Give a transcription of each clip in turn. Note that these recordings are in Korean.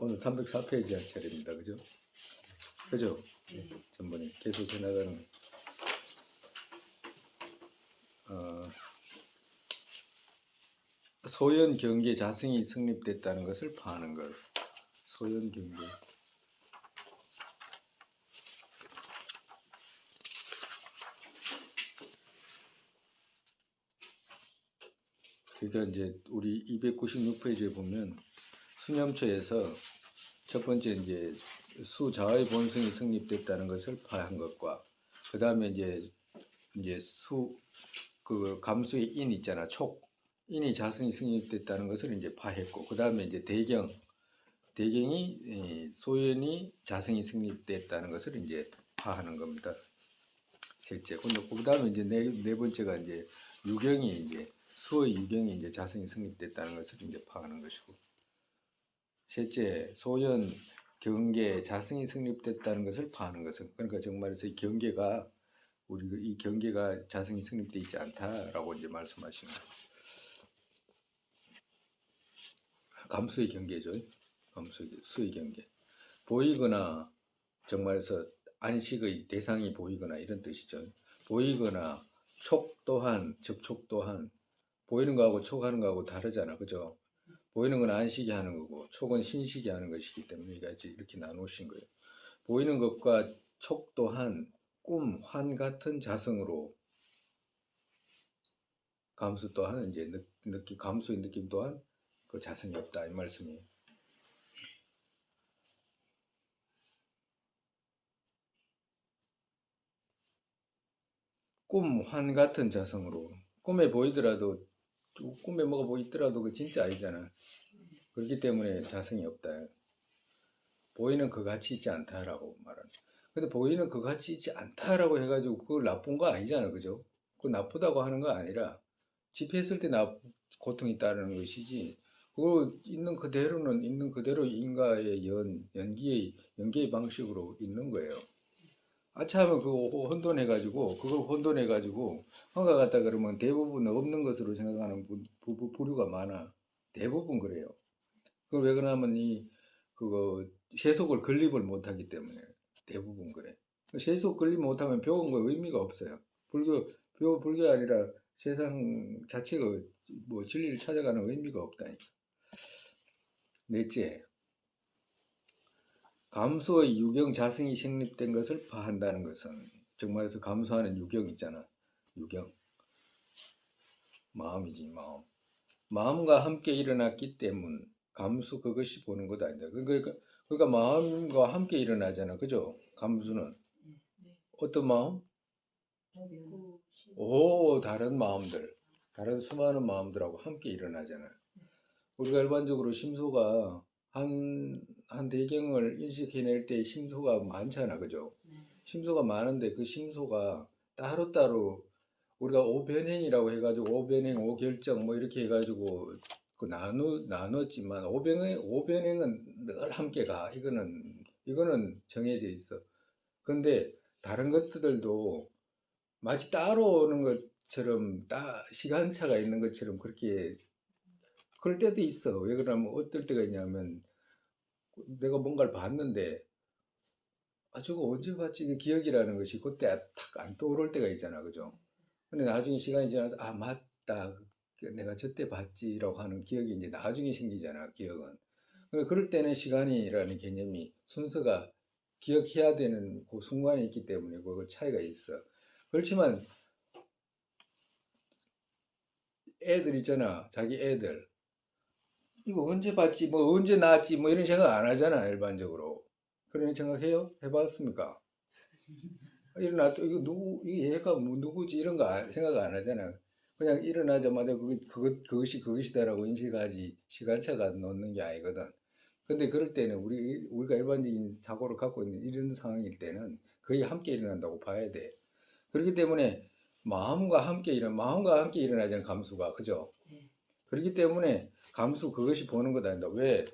오늘 304페이지 할 차례입니다. 그죠? 그죠? 전번에 계속 지나가는 소연 경계 자성이 성립됐다는 것을 파하는 걸. 소연 경계. 그러니까 이제 우리 296페이지에 보면 수념처에서 첫 번째 이제 수자의 본성이 성립됐다는 것을 파한 것과 그 다음에 이제 그 감수의 인 있잖아. 인이 자성이 성립됐다는 것을 이제 파했고 그 다음에 이제 대경이 소연이 자성이 성립됐다는 것을 이제 파하는 겁니다. 실제. 그 다음에 이제 네 번째가 이제 유경이 이제 수의 유경이 이제 자성이 성립됐다는 것을 이제 파하는 것이고 셋째 소연 경계 자성이 성립됐다는 것을 파하는 것은 그러니까 정말에서 이 경계가 이 경계가 자성이 성립되어 있지 않다라고 이제 말씀하시는 거예요. 감수의 경계죠. 수의 경계. 보이거나 정말에서 안식의 대상이 보이거나 이런 뜻이죠. 보이거나 촉 또한 접촉 또한 보이는 거하고 촉하는 거하고 다르잖아. 그죠? 보이는 건 안식이 하는 거고 촉은 신식이 하는 것이기 때문에 이렇게 나누신 거예요. 보이는 것과 촉 또한 꿈, 환 같은 자성으로 감수 또한 이제 감수의 느낌 또한 그 자성이 없다 이 말씀이에요. 꿈, 환 같은 자성으로 꿈에 보이더라도 꿈에 뭐가 보이더라도 그 진짜 아니잖아. 그렇기 때문에 자성이 없다. 보이는 그 가치 있지 않다라고 말하는. 근데 보이는 그 가치 있지 않다라고 해가지고 그걸 나쁜 거 아니잖아, 그죠? 그 나쁘다고 하는 거 아니라 집회했을 때 고통이 따르는 것이지. 그거 있는 그대로는 있는 그대로 인과의 연기의 방식으로 있는 거예요. 아차하면 그거 혼돈해가지고 한가 같다 그러면 대부분 없는 것으로 생각하는 부류가 많아. 대부분 그래요. 그걸 왜 그러냐면 그거 세속을 건립을 못하기 때문에 대부분 그래. 세속 건립 못하면 배운 거 의미가 없어요. 불교 아니라 세상 자체가 뭐 진리를 찾아가는 의미가 없다니까. 넷째, 감수의 유경 자성이 성립된 것을 파한다는 것은 정말에서 감수하는 유경 있잖아. 유경. 마음이지 마음. 마음과 함께 일어났기 때문 감수 그것이 보는 것 아니다. 그러니까 마음과 함께 일어나잖아. 그죠? 감수는 어떤 마음? 다른 마음들, 다른 수많은 마음들하고 함께 일어나잖아. 우리가 일반적으로 심소가 한 대경을 인식해낼 때 심소가 많잖아. 그죠? 심소가 많은데 그 심소가 따로따로 우리가 오변행이라고 해가지고 오변행, 오결정 뭐 이렇게 해가지고 그 나눴지만 오변행은 늘 함께 가. 이거는 정해져 있어. 근데 다른 것들도 마치 따로 오는 것처럼 시간차가 있는 것처럼 그렇게 그럴 때도 있어. 왜 그러냐면 어떨 때가 있냐면 내가 뭔가를 봤는데 저거 언제 봤지? 그 기억이라는 것이 그때 탁 안 떠오를 때가 있잖아. 그죠? 근데 나중에 시간이 지나서 맞다. 내가 저때 봤지라고 하는 기억이 이제 나중에 생기잖아. 기억은. 그럴 때는 시간이라는 개념이 순서가 기억해야 되는 그 순간이 있기 때문에 그 차이가 있어. 그렇지만 애들 있잖아. 자기 애들. 이거 언제 봤지? 뭐 언제 나왔지? 뭐 이런 생각 안 하잖아. 일반적으로. 그런 생각해요? 해봤습니까? 일어났다. 이게 얘가 뭐 누구지? 이런 거 생각 안 하잖아. 그냥 일어나자마자 그것이 그것이다라고 인식하지 시간차가 놓는 게 아니거든. 근데 그럴 때는 우리가 일반적인 사고를 갖고 있는 이런 상황일 때는 거의 함께 일어난다고 봐야 돼. 그렇기 때문에 마음과 함께 일어나자는 감수가. 그죠? 그렇기 때문에 감수 그것이 보는 것 아니다. 왜?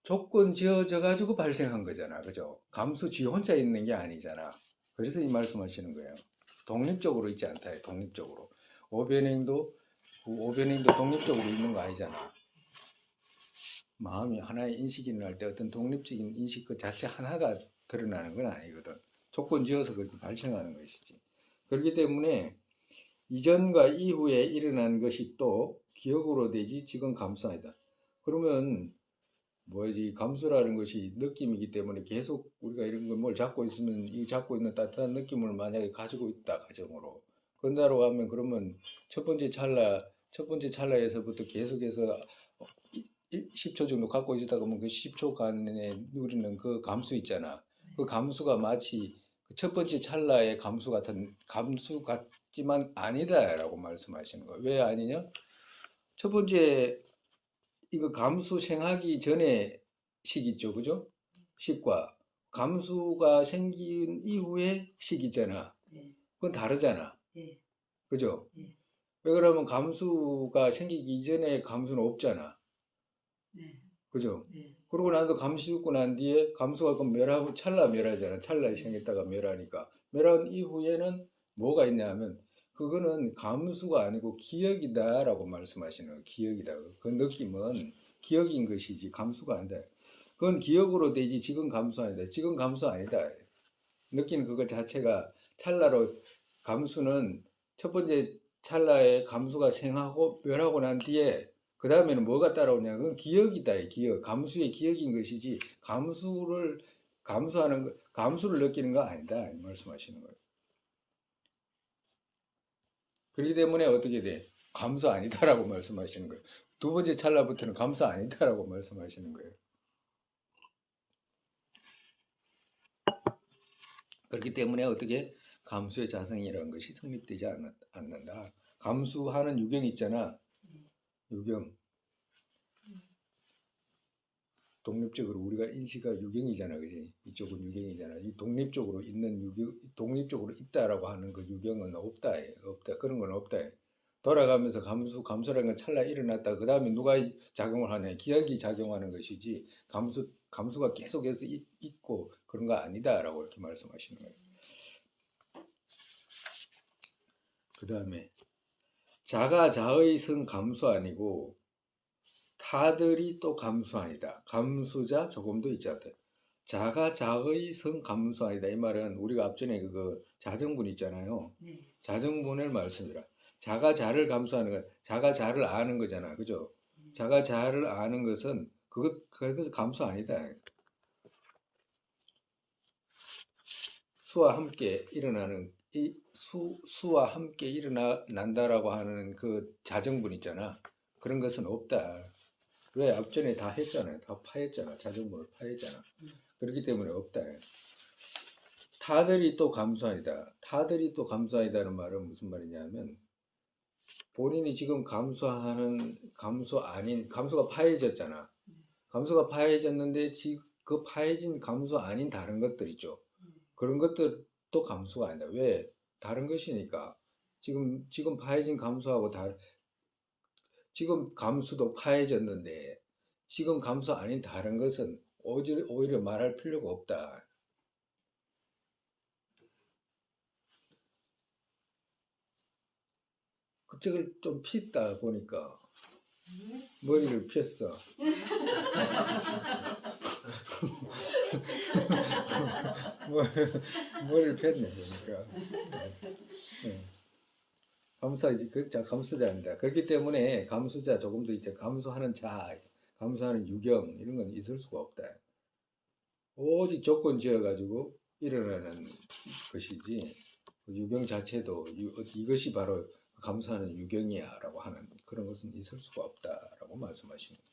조건 지어져 가지고 발생한 거잖아. 그죠? 감수 지 혼자 있는 게 아니잖아. 그래서 이 말씀하시는 거예요. 독립적으로 있지 않다. 독립적으로. 오변행도 독립적으로 있는 거 아니잖아. 마음이 하나의 인식이 일어날 때 어떤 독립적인 인식 그 자체 하나가 드러나는 건 아니거든. 조건 지어서 그렇게 발생하는 것이지. 그렇기 때문에 이전과 이후에 일어난 것이 또 기억으로 되지 지금 감수 아니다. 그러면 뭐지 감수라는 것이 느낌이기 때문에 계속 우리가 이런 걸 뭘 잡고 있으면 이 잡고 있는 따뜻한 느낌을 만약에 가지고 있다 가정으로 그런다고 하면 그러면 첫 번째 찰나에서부터 계속해서 10초 정도 갖고 있었다 그러면 그 10초간에 누리는 그 감수 있잖아. 그 감수가 마치 그 첫 번째 찰나의 감수 같은 감수 같지만 아니다라고 말씀하시는 거예요. 왜 아니냐? 첫 번째 이거 감수 생하기 전에 식 있죠, 그죠? 식과 감수가 생긴 이후에 식 있잖아. 네. 그건 다르잖아, 네. 그죠? 네. 왜 그러면 감수가 생기기 이전에 감수는 없잖아, 네. 그죠? 네. 그러고 나서 감수 있고 난 뒤에 감수가 그럼 멸하고 찰나 멸하잖아. 찰나에 생겼다가 멸하니까 멸한 이후에는 뭐가 있냐면 그거는 감수가 아니고 기억이다라고 말씀하시는 거예요. 기억이다. 그 느낌은 기억인 것이지 감수가 아니다. 그건 기억으로 되지 지금 감수 아니다. 지금 감수 아니다. 느끼는 그것 자체가 찰나로 감수는 첫 번째 찰나에 감수가 생하고 멸하고 난 뒤에 그 다음에는 뭐가 따라오냐? 그건 기억이다. 기억. 감수의 기억인 것이지 감수하는 거, 감수를 느끼는 거 아니다. 말씀하시는 거예요. 그렇기 때문에 어떻게 돼? 감수 아니다라고 말씀하시는 거예요. 두 번째 찰나부터는 감수 아니다라고 말씀하시는 거예요. 그렇기 때문에 어떻게 감수의 자성이라는 것이 성립되지 않는다. 감수하는 유경 있잖아. 유경. 독립적으로 우리가 인식가 유경이잖아, 그지? 이쪽은 유경이잖아. 이 독립적으로 있는 독립적으로 있다라고 하는 그 유경은 없다, 없다. 그런 건 없다. 돌아가면서 감수라는 건 찰나 일어났다. 그 다음에 누가 작용을 하냐? 기억이 작용하는 것이지 감수가 계속해서 있고 그런 거 아니다라고 이렇게 말씀하시는 거예요. 그 다음에 자가 자의 성 감수 아니고 타들이 또 감수 아니다. 감수자 조금도 있지 않다. 자가 자의 성 감수 아니다. 이 말은 우리가 앞전에 그 자정분 있잖아요. 네. 자정분을 말씀이라. 자가 자를 감수하는 건 자가 자를 아는 거잖아. 그죠? 자가 자를 아는 것은 그것은 감수 아니다. 수와 함께 일어나는 수와 함께 일어난다라고 하는 그 자정분 있잖아. 그런 것은 없다. 왜 앞전에 다 했잖아요. 다 파했잖아. 자전거를 파했잖아. 그렇기 때문에 없다. 타들이 또 감수아니다. 타들이 또 감수아니다는 말은 무슨 말이냐면 본인이 지금 감수하는 감수 아닌 감수가 파해졌잖아. 감수가 파해졌는데 그 파해진 감수 아닌 다른 것들 있죠. 그런 것들도 감수가 아니다. 왜? 다른 것이니까. 지금 파해진 감수하고 지금 감수도 파해졌는데 지금 감수 아닌 다른 것은 오히려 말할 필요가 없다. 그 책을 좀 폈다 보니까 머리를 폈어. 머리를 폈네 보니까. 네. 감수하지, 감수자입니다. 그렇기 때문에 감수자 조금 더 있죠. 감수하는 자, 감수하는 유경 이런 건 있을 수가 없다. 오직 조건 지어가지고 일어나는 것이지 유경 자체도 이것이 바로 감수하는 유경이야라고 하는 그런 것은 있을 수가 없다라고 말씀하십니다.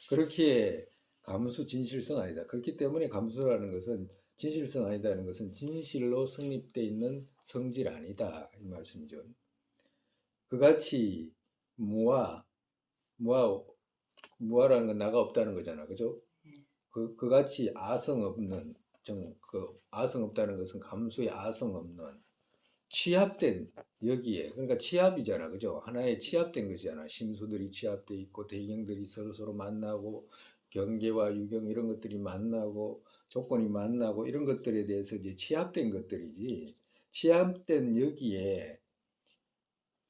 그렇기에 감수 진실성 아니다. 그렇기 때문에 감수라는 것은 진실성 아니다는 것은 진실로 성립되어 있는 성질 아니다 이 말씀이죠. 그같이 무아 무아라는 건 나가 없다는 거잖아, 그죠? 그같이 아성 없는 아성 없다는 것은 감수의 아성 없는 취합된 여기에 그러니까 취합이잖아, 그죠? 하나의 취합된 것이잖아. 심수들이 취합돼 있고 대경들이 서로 만나고 경계와 유경 이런 것들이 만나고 조건이 만나고 이런 것들에 대해서 이제 취합된 것들이지. 취합된 여기에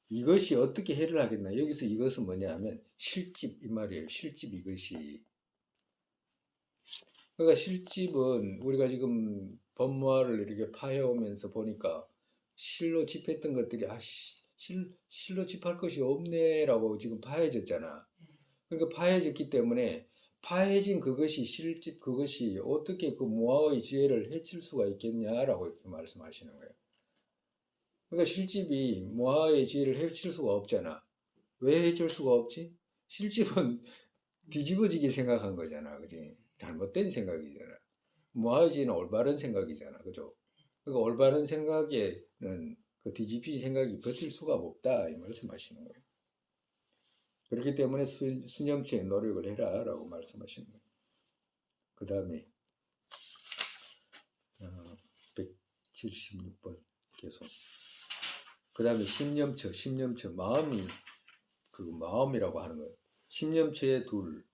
이것이 어떻게 해를 하겠나? 여기서 이것은 뭐냐 하면 실집 이 말이에요. 실집 이것이. 그러니까 실집은 우리가 지금 법무화를 이렇게 파해오면서 보니까 실로 집했던 것들이 실로 집할 것이 없네라고 지금 파해졌잖아. 그러니까 파해졌기 때문에 파해진 그것이 실집 그것이 어떻게 그 무아의 지혜를 해칠 수가 있겠냐라고 이렇게 말씀하시는 거예요. 그러니까 실집이 무아의 지혜를 해칠 수가 없잖아. 왜 해칠 수가 없지? 실집은 뒤집어지게 생각한 거잖아. 그지? 잘못된 생각이잖아. 무아의 지혜는 올바른 생각이잖아. 그죠? 그러니까 올바른 생각에는 그 뒤집힌 생각이 버틸 수가 없다. 이 말씀하시는 거예요. 그렇기 때문에 수념체의 노력을 해라. 라고 말씀하시는 거예요. 그 다음에 176번 계속. 그 다음에 심념처, 마음이 그 마음이라고 하는 거예요. 심념체의 둘,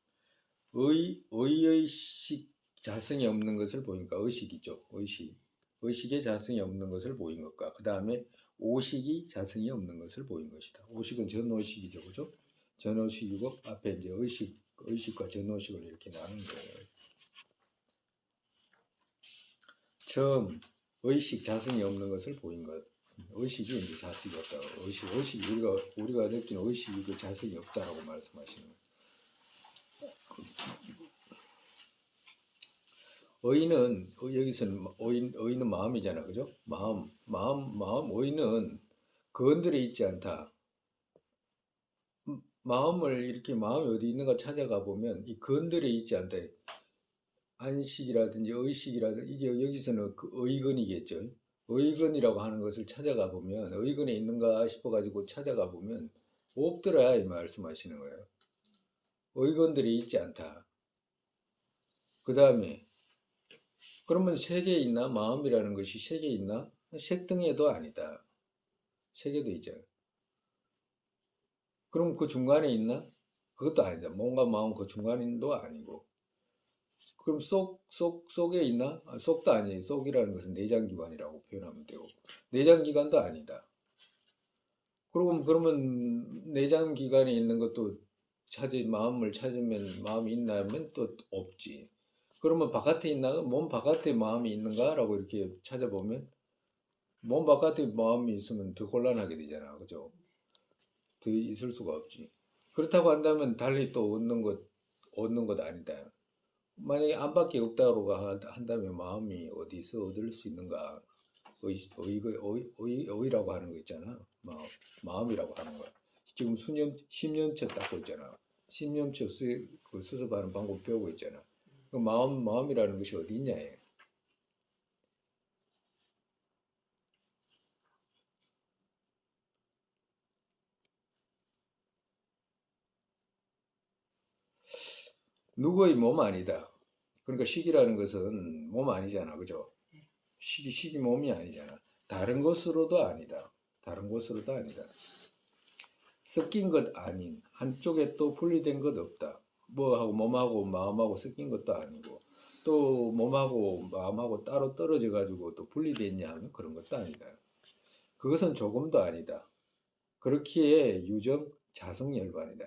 의의식 자성이 없는 것을 보니까 의식이죠. 의식의 자성이 없는 것을 보인 것과 그 다음에 오식이 자성이 없는 것을 보인 것이다. 오식은 전오식이죠, 그죠? 전오식이고 앞에 이제 의식과 전오식을 이렇게 나눈 거예요. 처음 의식 자성이 없는 것을 보인 것. 의식이 이제 자성이 없다. 의식 우리가 느끼는 의식이 그 자성이 없다라고 말씀하시는 거예요. 의는 여기서는 의는 마음이잖아, 그죠? 마음, 의는 건드려 있지 않다. 마음을 이렇게 마음이 어디 있는가 찾아가 보면 이 건드려 있지 않다. 안식이라든지 의식이라든지 이게 여기서는 그 의건이겠죠. 의건이라고 하는 것을 찾아가 보면 의건에 있는가 싶어가지고 찾아가 보면 없더라 이 말씀하시는 거예요. 의건들이 있지 않다. 그 다음에 그러면 세계에 있나? 마음이라는 것이 세계에 있나? 색등에도 아니다. 세계도 있잖아. 그럼 그 중간에 있나? 그것도 아니다. 몸과 마음 그 중간도 아니고. 그럼 속에 있나? 속도 아니에요. 속이라는 것은 내장기관이라고 표현하면 되고. 내장기관도 아니다. 그러면 내장기관에 있는 것도 마음을 찾으면 마음이 있나면 또 없지. 그러면 바깥에 있나? 몸 바깥에 마음이 있는가라고 이렇게 찾아보면 몸 바깥에 마음이 있으면 더 곤란하게 되잖아. 그죠? 더 있을 수가 없지. 그렇다고 한다면 달리 또 얻는 것 아니다. 만약에 안밖에 없다고 한다면 마음이 어디서 얻을 수 있는가? 의라고 하는 거 있잖아. 마음이라고 하는 거야. 지금 심념처 닦고 있잖아. 심념처 수습하는 방법 배우고 있잖아. 그 마음이라는 것이 어디 있냐? 누구의 몸 아니다. 그러니까 식이라는 것은 몸 아니잖아. 그죠? 식이 몸이 아니잖아. 다른 것으로도 아니다. 다른 것으로도 아니다. 섞인 것 아닌 한쪽에 또 분리된 것 없다. 뭐하고 몸하고 마음하고 섞인 것도 아니고 또 몸하고 마음하고 따로 떨어져 가지고 또 분리되어 있냐 하면 그런 것도 아니다. 그것은 조금도 아니다. 그렇기에 유정 자성열반이다.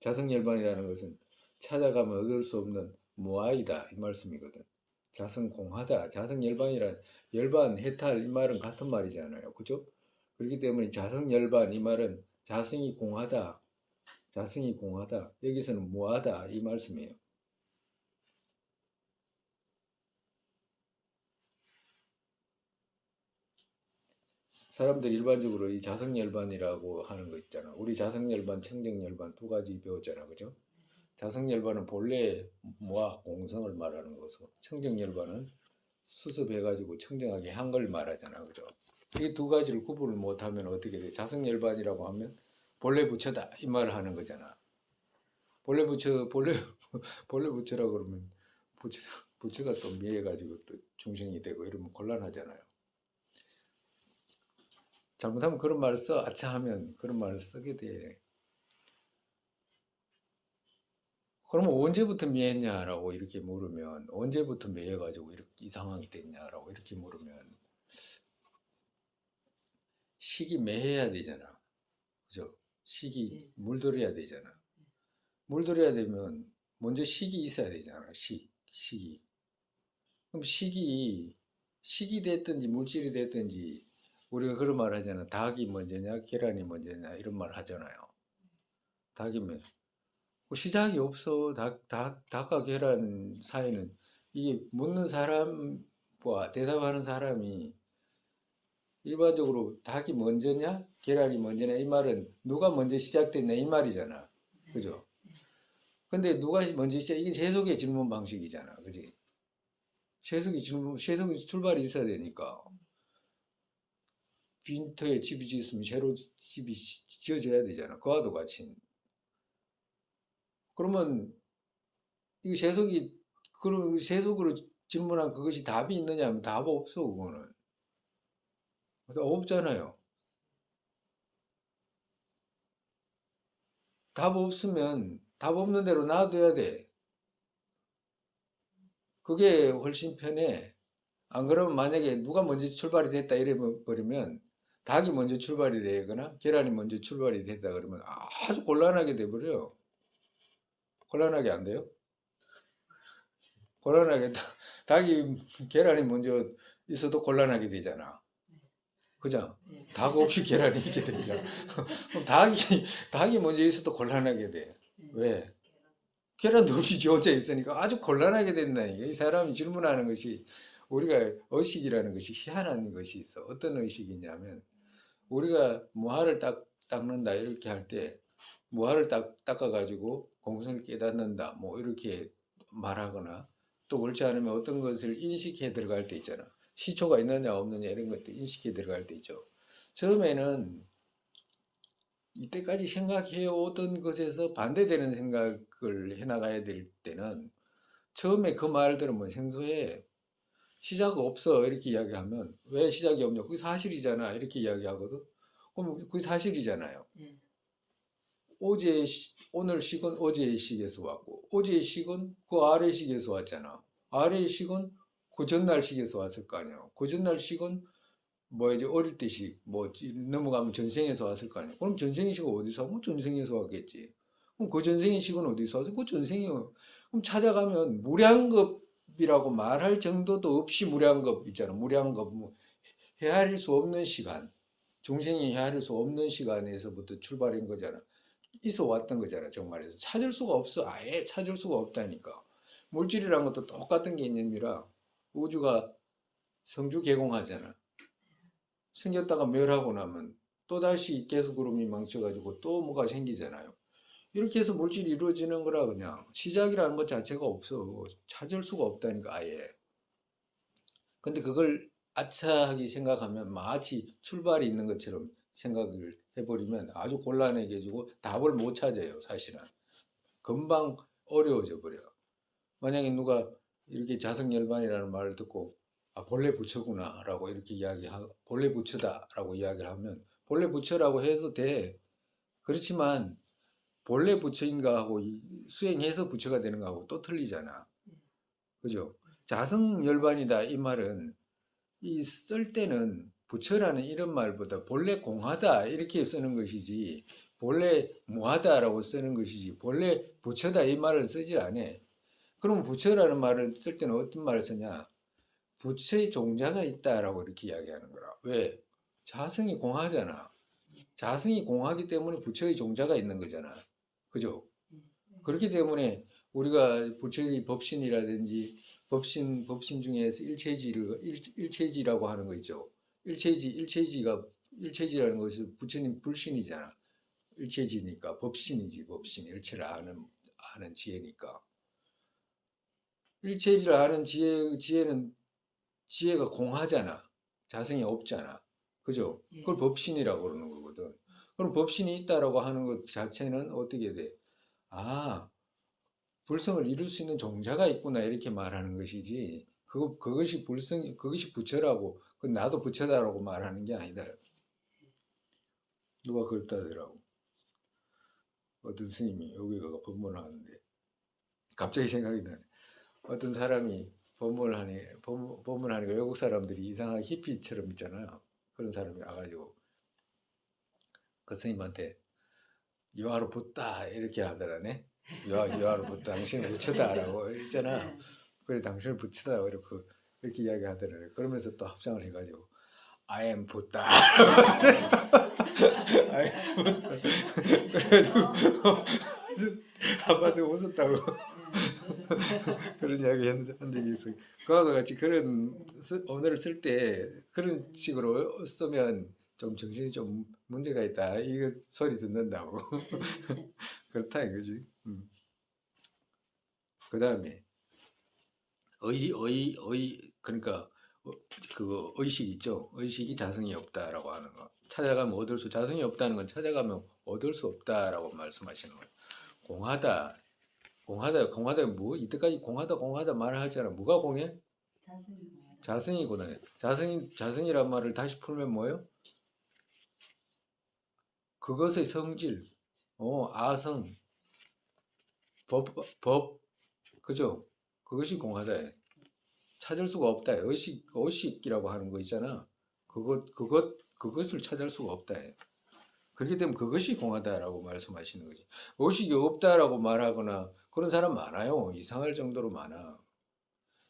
자성열반이라는 것은 찾아가면 얻을 수 없는 무아이다 이 말씀이거든. 자성공하다. 자성열반이란 열반, 해탈 이 말은 같은 말이잖아요. 그죠? 그렇기 때문에 자성열반 이 말은 자성이 공하다. 자성이 공하다. 여기서는 무하다 이 말씀이에요. 사람들 일반적으로 이 자성열반이라고 하는 거 있잖아. 우리 자성열반, 청정열반 두 가지 배웠잖아. 그죠? 자성열반은 본래 무아, 공성을 말하는 거고 청정열반은 수습해가지고 청정하게 한 걸 말하잖아. 그죠? 이 두 가지를 구분을 못하면 어떻게 돼? 자성열반이라고 하면 본래 부처다 이 말을 하는 거잖아. 본래 부처라 그러면 부처, 부처가 또 미해가지고 또 중생이 되고 이러면 곤란하잖아요. 잘못하면 그런 말을 써 아차 하면 그런 말을 쓰게 돼. 그러면 언제부터 미했냐라고 이렇게 물으면 언제부터 미해가지고 이렇게 이 상황이 됐냐라고 이렇게 물으면 식이 매해야 되잖아. 그죠? 식이 예. 물들여야 되잖아. 물들여야 되면 먼저 식이 있어야 되잖아. 식이. 그럼 식이 됐든지 물질이 됐든지 우리가 그런 말 하잖아. 닭이 먼저냐, 계란이 먼저냐 이런 말 하잖아요. 닭이면 뭐 시작이 없어. 닭과 계란 사이는 이게 묻는 사람과 대답하는 사람이 일반적으로 닭이 먼저냐, 계란이 먼저냐 이 말은 누가 먼저 시작됐냐 이 말이잖아. 그죠? 근데 누가 먼저 시작, 이게 세속의 질문 방식이잖아. 그지? 세속의 출발이 있어야 되니까. 빈터에 집이 지었으면 새로 집이 지어져야 되잖아. 그와도 같이. 그러면 이 세속이 그런 세속으로 질문한 그것이 답이 있느냐 하면 답 없어 그거는. 없잖아요. 답 없으면 답 없는 대로 놔둬야 돼. 그게 훨씬 편해. 안 그러면 만약에 누가 먼저 출발이 됐다 이래 버리면 닭이 먼저 출발이 되거나 계란이 먼저 출발이 됐다 그러면 아주 곤란하게 돼버려. 곤란하게 안 돼요? 곤란하게 닭이 계란이 먼저 있어도 곤란하게 되잖아. 그죠? 예. 닭 없이 계란이 있게 되잖아. 그럼 닭이 먼저 있어도 곤란하게 돼. 왜? 계란도 없이 지 혼자 있으니까 아주 곤란하게 된다니까. 이 사람이 질문하는 것이 우리가 의식이라는 것이 희한한 것이 있어. 어떤 의식이냐면 우리가 무화를 닦는다 이렇게 할 때 무화를 닦아가지고 공성을 깨닫는다 뭐 이렇게 말하거나 또 그렇지 않으면 어떤 것을 인식해 들어갈 때 있잖아. 시초가 있느냐 없느냐 이런 것들 인식해 들어갈 때 있죠. 처음에는 이때까지 생각해 오던 것에서 반대되는 생각을 해나가야 될 때는 처음에 그 말 들으면 생소해. 시작 없어 이렇게 이야기하면 왜 시작이 없냐? 그게 사실이잖아 이렇게 이야기하거든. 그럼 그게 사실이잖아요. 예. 오늘 식은 어제의 식에서 왔고 어제의 식은 그 아래 식에서 왔잖아. 아래의 식은 그 전날 식에서 왔을 거 아니야. 그 전날 식은 뭐 이제 어릴 때 식, 뭐 넘어가면 전생에서 왔을 거 아니야. 그럼 전생의 식은 어디서 왔고 전생에서 왔겠지. 그럼 그 전생의 식은 어디서 왔어? 그 전생이 그럼 찾아가면 무량겁이라고 말할 정도도 없이 무량겁 있잖아. 무량겁 뭐 헤아릴 수 없는 시간, 중생이 헤아릴 수 없는 시간에서부터 출발한 거잖아. 있어 왔던 거잖아. 정말에서 찾을 수가 없어. 아예 찾을 수가 없다니까. 물질이란 것도 똑같은 개념이라 우주가 성주 개공하잖아. 생겼다가 멸하고 나면 또다시 가스구름이 망쳐가지고 또 뭐가 생기잖아요. 이렇게 해서 물질이 이루어지는 거라 그냥 시작이라는 것 자체가 없어. 찾을 수가 없다니까 아예. 근데 그걸 아차하게 생각하면 마치 출발이 있는 것처럼 생각을 해버리면 아주 곤란해지고 답을 못 찾아요 사실은. 금방 어려워져 버려. 만약에 누가 이렇게 자성열반이라는 말을 듣고 본래 부처구나 라고 이렇게 이야기하고 본래 부처다 라고 이야기를 하면 본래 부처라고 해도 돼. 그렇지만 본래 부처인가 하고 수행해서 부처가 되는 거하고 또 틀리잖아. 그죠? 자성열반이다 이 말은 이 쓸 때는 부처라는 이런 말보다 본래 공하다 이렇게 쓰는 것이지 본래 무하다라고 쓰는 것이지 본래 부처다 이 말을 쓰지 않아. 그럼 부처라는 말을 쓸 때는 어떤 말을 쓰냐? 부처의 종자가 있다라고 이렇게 이야기하는 거라. 왜? 자성이 공하잖아. 자성이 공하기 때문에 부처의 종자가 있는 거잖아. 그죠? 그렇기 때문에 우리가 부처의 법신이라든지 법신 중에서 일체지라고 하는 거 있죠. 일체지라는 것이 부처님 불신이잖아. 일체지니까 법신이지 법신. 일체를 아는 지혜니까. 일체를 아는 지혜는 지혜가 공하잖아. 자성이 없잖아. 그죠? 그걸 법신이라고 그러는 거거든. 그럼 법신이 있다라고 하는 것 자체는 어떻게 돼? 아, 불성을 이룰 수 있는 종자가 있구나 이렇게 말하는 것이지. 그것이 부처라고, 그 나도 부처다라고 말하는 게 아니다. 누가 그랬다더라고. 어떤 스님이 여기 가서 법문을 하는데 갑자기 생각이 나네. 어떤 사람이 법문하니까 외국 사람들이 이상하게 히피처럼 있잖아요. 그런 사람이 와가지고 그 스님한테 유아로 붙다 이렇게 하더라네. 유아로 붙다 당신을 붙였다라고 했잖아. 그래 당신을 붙이다 이렇게 이야기하더라고요. 그러면서 또 합장을 해가지고 I am Buddha. I am Buddha. 그래가지고 한마디 웃었다고 그런 이야기 한 적이 있어요. 그와도 같이 그런 언어를 쓸 때 그런 식으로 쓰면 좀 정신이 좀 문제가 있다. 이거 소리 듣는다고. 그렇다 이거지. 그 다음에 그러니까 그거 의식 있죠. 의식이 자성이 없다라고 하는 거. 찾아가면 얻을 수 자성이 없다는 건 찾아가면 얻을 수 없다라고 말씀하시는 거예요. 공하다 뭐 이때까지 공하다 말을 하잖아. 뭐가 공해? 자성이구나. 자성이란 말을 다시 풀면 뭐예요? 그것의 성질, 아성, 법, 그죠? 그것이 공하다. 찾을 수가 없다. 의식이라고 하는 거 있잖아. 그것을 찾을 수가 없다. 그렇기 때문에 그것이 공하다라고 말씀하시는 거지. 의식이 없다라고 말하거나 그런 사람 많아요. 이상할 정도로 많아.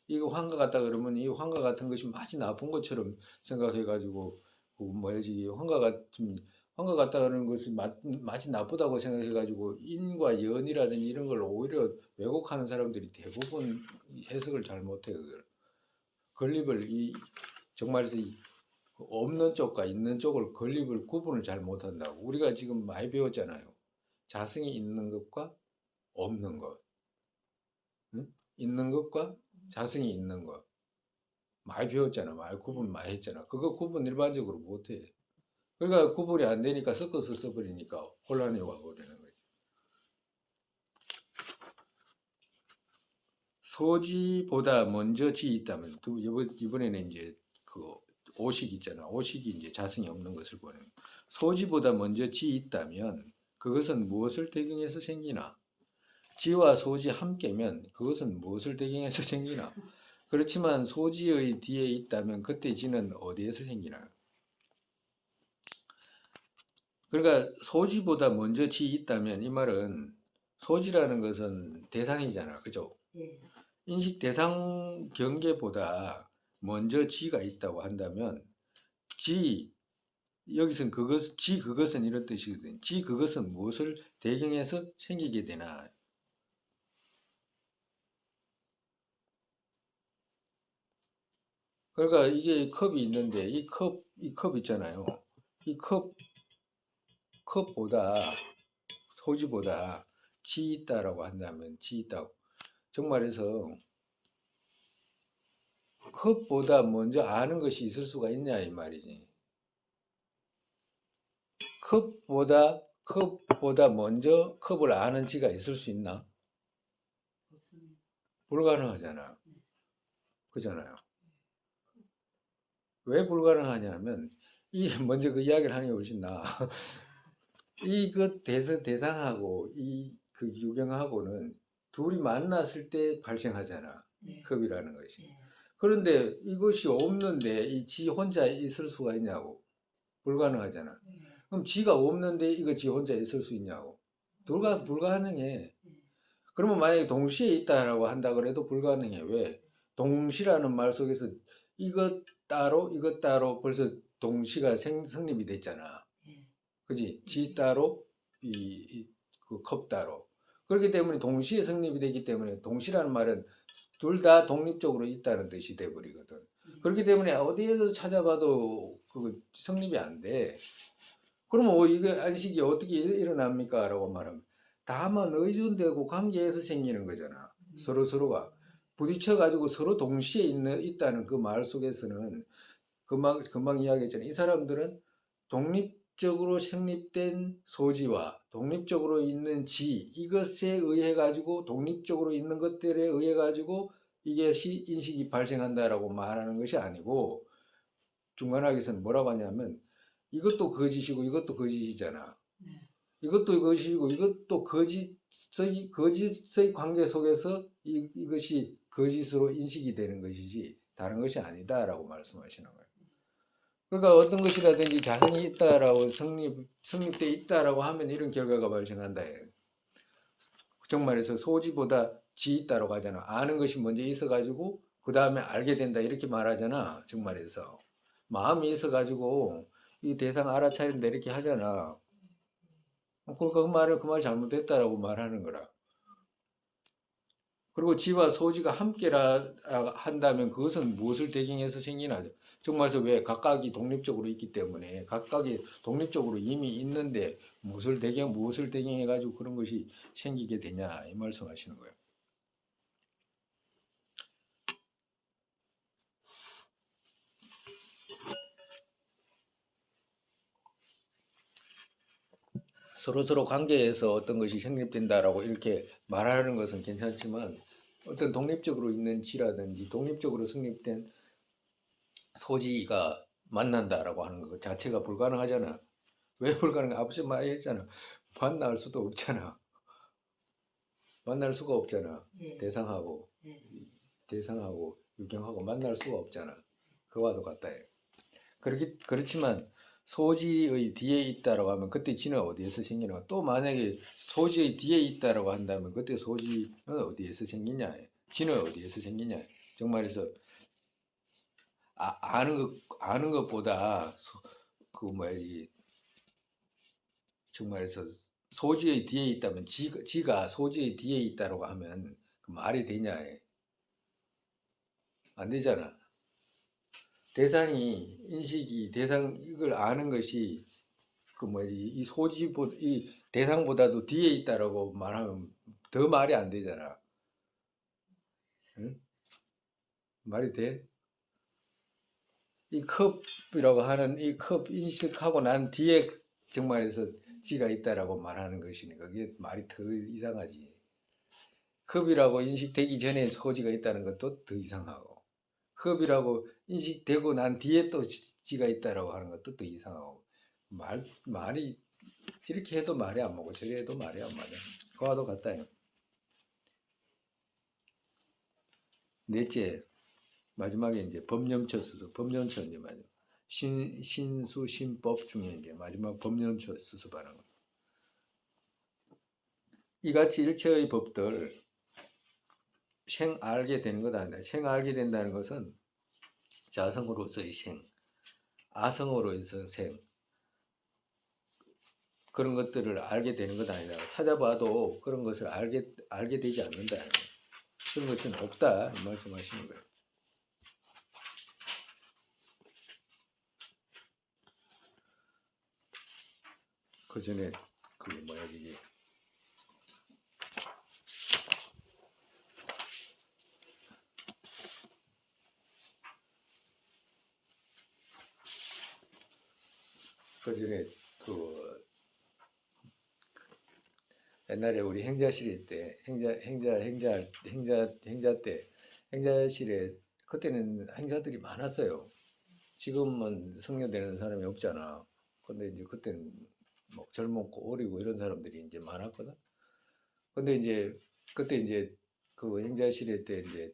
이거 환각 같다 그러면 이 환각 같은 것이 마치 나쁜 것처럼 생각해가지고 뭐야지 환각 같다 그러는 것이 마치 나쁘다고 생각해가지고 인과 연이라든지 이런 걸 오히려 왜곡하는 사람들이 대부분 해석을 잘 못해. 그걸 건립을 정말에서 없는 쪽과 있는 쪽을 건립을 구분을 잘 못한다고. 우리가 지금 많이 배웠잖아요. 자성이 있는 것과 없는 것, 응? 있는 것과 자성이 있는 것 많이 배웠잖아. 많이 구분 많이 했잖아. 그거 구분 일반적으로 못해. 그러니까 구분이 안 되니까 섞어서 써버리니까 혼란이 와버리는 거지. 소지보다 먼저 지 있다면 이번에는 이제 그 오식 있잖아. 오식이 이제 자성이 없는 것을 보는. 소지보다 먼저 지 있다면 그것은 무엇을 배경해서 생기나? 지와 소지 함께면 그것은 무엇을 배경해서 생기나? 그렇지만 소지의 뒤에 있다면 그때 지는 어디에서 생기나요? 그러니까 소지보다 먼저 지 있다면 이 말은 소지라는 것은 대상이잖아. 그죠? 예. 인식 대상 경계보다 먼저 지가 있다고 한다면 지 여기서는 그것은 이런 뜻이거든. 지 그것은 무엇을 배경해서 생기게 되나? 그러니까 이게 컵이 있는데 이 컵 있잖아요. 이 컵보다 소지보다 지 있다라고 한다면 지 있다고. 정말해서 컵보다 먼저 아는 것이 있을 수가 있냐 이 말이지. 컵보다 먼저 컵을 아는 지가 있을 수 있나? 없습니다. 불가능하잖아. 그잖아요. 왜 불가능하냐면 이 먼저 그 이야기를 하는 게 훨씬 나아. 이그 대상하고 이 그 유경하고는 둘이 만났을 때 발생하잖아. 네. 컵이라는 것이. 네. 그런데 이것이 없는데 이 지 혼자 있을 수가 있냐고. 불가능하잖아. 네. 그럼 지가 없는데 이거 지 혼자 있을 수 있냐고. 불가능해. 네. 그러면 만약에 동시에 있다라고 한다 그래도 불가능해. 왜? 동시라는 말 속에서 이것 따로 벌써 동시가 성립이 됐잖아. 네. 그지? 지 따로 그 컵 따로. 그렇기 때문에 동시에 성립이 되기 때문에 동시라는 말은 둘 다 독립적으로 있다는 뜻이 돼버리거든. 그렇기 때문에 어디에서 찾아봐도 그 성립이 안 돼. 그러면 이게 안식이 어떻게 일어납니까? 라고 말하면 다만 의존되고 관계에서 생기는 거잖아. 서로가 부딪혀가지고 서로 동시에 있다는 그 말 속에서는 금방 이야기했잖아요. 이 사람들은 독립적으로 성립된 소지와 독립적으로 있는 지 이것에 의해 가지고 독립적으로 있는 것들에 의해 가지고 이것이 인식이 발생한다라고 말하는 것이 아니고 중간학에서는 뭐라고 하냐면 이것도 거짓이고 이것도 거짓이잖아. 네. 이것도 거짓이고 이것도 거짓의 관계 속에서 이것이 거짓으로 인식이 되는 것이지 다른 것이 아니다라고 말씀하시는 거예요. 그러니까 어떤 것이라든지 자성이 있다라고 성립돼 있다라고 하면 이런 결과가 발생한다. 정말에서 소지보다 지 있다라고 하잖아. 아는 것이 먼저 있어가지고 그 다음에 알게 된다 이렇게 말하잖아. 정말에서 마음이 있어가지고 이 대상 알아차린다 이렇게 하잖아. 그러니까 그 말 잘못됐다라고 말하는 거라. 그리고 지와 소지가 함께라 한다면 그것은 무엇을 배경해서 생기나? 정말서 왜 각각이 독립적으로 있기 때문에 각각이 독립적으로 이미 있는데 무엇을 배경해 가지고 그런 것이 생기게 되냐 이 말씀하시는 거예요. 서로서로 관계에서 어떤 것이 성립된다라고 이렇게 말하는 것은 괜찮지만 어떤 독립적으로 있는 지라든지 독립적으로 성립된 소지가 만난다라고 하는 것 자체가 불가능하잖아. 왜 불가능해? 앞서 말했잖아. 만날 수도 없잖아. 만날 수가 없잖아. 예. 대상하고 예. 대상하고 유경하고 만날 수가 없잖아. 그와도 같다. 그렇지만 소지의 뒤에 있다라고 하면 그때 지는 어디에서 생기나? 또 만약에 소지의 뒤에 있다라고 한다면 그때 소지는 어디에서 생기냐? 지는 어디에서 생기냐? 정말해서 아는 것보다 그 뭐야 이 정말해서 소지의 뒤에 있다면 지가 소지의 뒤에 있다라고 하면 그 말이 되냐? 안 되잖아. 대상이 인식이 대상 이걸 아는 것이 그 뭐지 이 소지보다 이 대상보다도 뒤에 있다라고 말하면 더 말이 안 되잖아. 응? 말이 돼? 이 컵이라고 하는 이 컵 인식하고 난 뒤에 정말에서 지가 있다라고 말하는 것이니까 그게 말이 더 이상하지. 컵이라고 인식되기 전에 소지가 있다는 것도 더 이상하고 컵이라고 인식되고 난 뒤에 또 지가 있다라고 하는 것도 더 이상하고 말이 이렇게 해도 말이 안 먹고 저리 해도 말이 안 맞아. 그와도 같다요. 넷째, 마지막에 이제 법념처 수습, 법념처 이제 마지막 신수 신법 중에 이제 마지막 법념처 수습하는 거. 이같이 일체의 법들 생 알게 되는 것 아니다. 생 알게 된다는 것은 자성으로서의 생, 아성으로서 생 그런 것들을 알게 되는 것 아니다. 찾아봐도 그런 것을 알게 되지 않는다. 그런 것은 없다 말씀하시는 거예요. 그 전에 그 뭐야 이게 그 전에 그 옛날에 우리 행자실일 때 행자 때 행자실에 그때는 행자들이 많았어요. 지금은 성녀되는 사람이 없잖아. 근데 이제 그때는 뭐 젊고 어리고 이런 사람들이 이제 많았거든. 근데 이제 그때 이제 그 행자실에 때 이제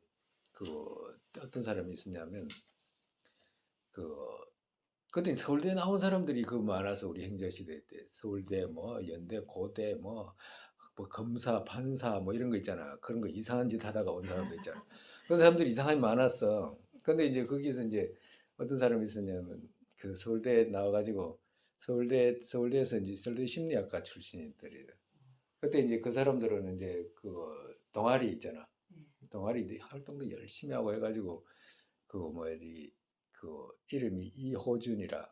그 어떤 사람이 있었냐면 그 그때 서울대 나온 사람들이 그 많아서 우리 행자시대 때 서울대 뭐 연대 고대 뭐 검사 판사 뭐 이런 거 있잖아. 그런 거 이상한 짓 하다가 온 사람도 있잖아. 그런 사람들이 이상하게 많았어. 근데 이제 거기서 이제 어떤 사람이 있었냐면 그 서울대 나와가지고 서울대에서 이제 서울대 심리학과 출신들이 그때 이제 그 사람들은 이제 그 동아리 있잖아. 동아리 활동도 열심히 하고 해가지고 그 뭐지 그 이름이 이호준이라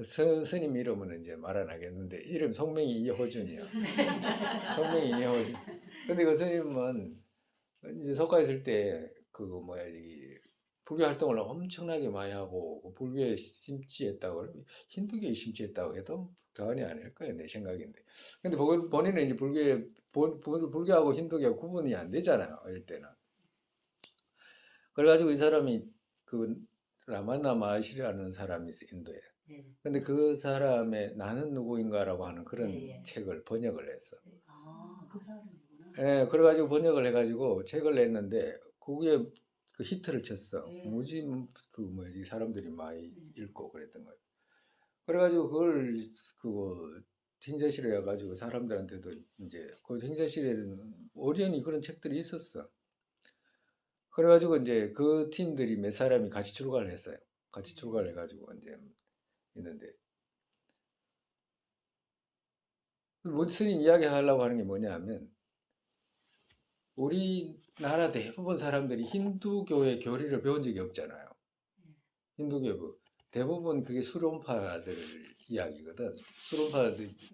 스님 이름은 이제 말 안 하겠는데 이름 성명이 이호준이야. 성명이 이호준. 근데 그 스님은 이제 석가 있을 때 그 뭐야 이 불교 활동을 엄청나게 많이 하고 그 불교에 심취했다고 그러면 힌두교에 심취했다고 해도 과언이 아닐 거예요 내 생각인데. 근데 본인은 이제 불교하고 힌두교가 구분이 안 되잖아요 어릴 때는. 그래가지고 이 사람이 그 라마나 마하시라는 사람이 있어 인도에. 예. 근데 그 사람의 나는 누구인가라고 하는 그런 예, 예. 책을 번역을 했어. 아, 그 사람이구나. 예, 그래가지고 번역을 해가지고 책을 냈는데 그게 그 히트를 쳤어. 네. 무지 그 뭐지 사람들이 많이 읽고 그랬던 거예요. 그래가지고 그걸 그 행자실에 가가지고 사람들한테도 이제 그 행자실에는 오리연히 그런 책들이 있었어. 그래가지고 이제 그 팀들이 몇 사람이 같이 출가를 했어요. 같이 출가를 해가지고 이제 있는데 뭐 스님 이야기하려고 하는 게 뭐냐면 우리나라 대부분 사람들이 힌두교의 교리를 배운 적이 없잖아요. 힌두교 대부분 그게 수론파들 이야기거든.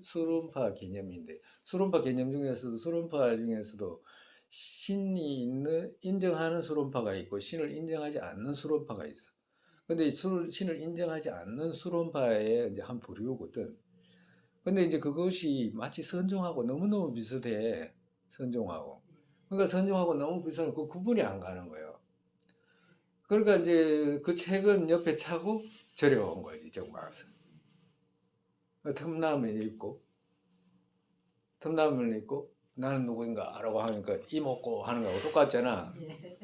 수론파 개념인데 수론파 개념 중에서도 수론파 중에서도 신이 인정하는 수론파가 있고 신을 인정하지 않는 수론파가 있어. 근데 신을 인정하지 않는 수론파의 이제 한 부류거든. 근데 이제 그것이 마치 선종하고 너무너무 비슷해. 선종하고. 그러니까 선종하고 너무 비슷하면 그 구분이 안 가는 거예요. 그러니까 이제 그 책을 옆에 차고 저려온 거지, 정말. 틈남을 읽고, 틈남을 읽고, 나는 누구인가? 라고 하니까 이먹고 하는 거하고 똑같잖아. 예.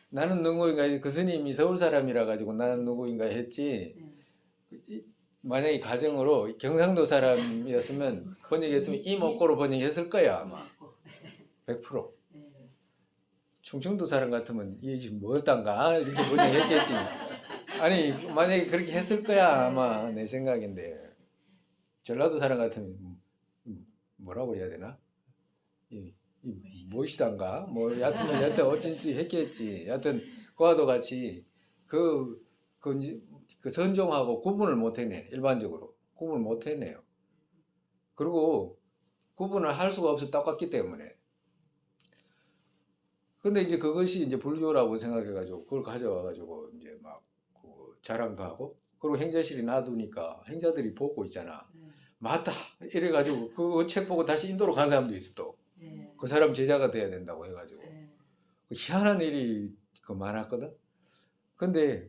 나는 누구인가? 그 스님이 서울 사람이라 가지고 나는 누구인가 했지. 만약에 가정으로 경상도 사람이었으면 번역했으면 이먹고로 번역했을 거야, 아마. 100%. 충청도 사람 같으면 이게 지금 뭐였단가? 이렇게 번역했겠지. 아니, 만약에 그렇게 했을 거야, 아마 내 생각인데. 전라도 사람 같으면 뭐라고 해야 되나? 무엇이단가? 뭐 여하튼 어쩐지 했겠지. 여하튼 그와도 같이 그, 그 선종하고 구분을 못 해내. 일반적으로 구분을 못 해내요. 그리고 구분을 할 수가 없어 똑같기 때문에. 근데 이제 그것이 이제 불교라고 생각해가지고 그걸 가져와가지고 이제 막그 자랑도 하고 그리고 행자실이 놔두니까 행자들이 보고 있잖아. 맞다 이래가지고 그 책 보고 다시 인도로 간 사람도 있어 또. 그 사람 제자가 돼야 된다고 해가지고 그 희한한 일이 그 많았거든. 근데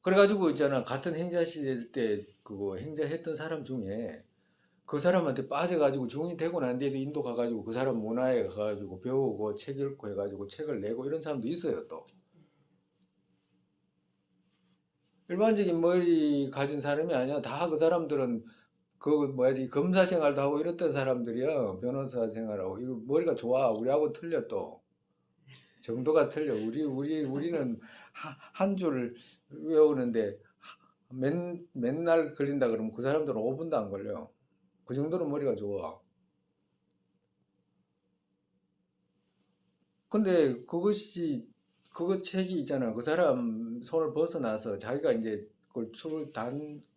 그래가지고 있잖아 같은 행자실 때 그거 행자했던 사람 중에 그 사람한테 빠져가지고 종이 되고 난 뒤에도 인도 가가지고 그 사람 문화에 가가지고 배우고 책 읽고 해가지고 책을 내고 이런 사람도 있어요 또. 일반적인 머리 가진 사람이 아니야. 다 그 사람들은 그 뭐야지 검사 생활도 하고 이랬던 사람들이야. 변호사 생활하고 이거 머리가 좋아. 우리하고 틀려 또. 정도가 틀려. 우리는 한 줄 외우는데 맨날 걸린다 그러면 그 사람들은 5분도 안 걸려. 그 정도로 머리가 좋아. 근데 그거 책이 있잖아. 그 사람 손을 벗어나서 자기가 이제 그걸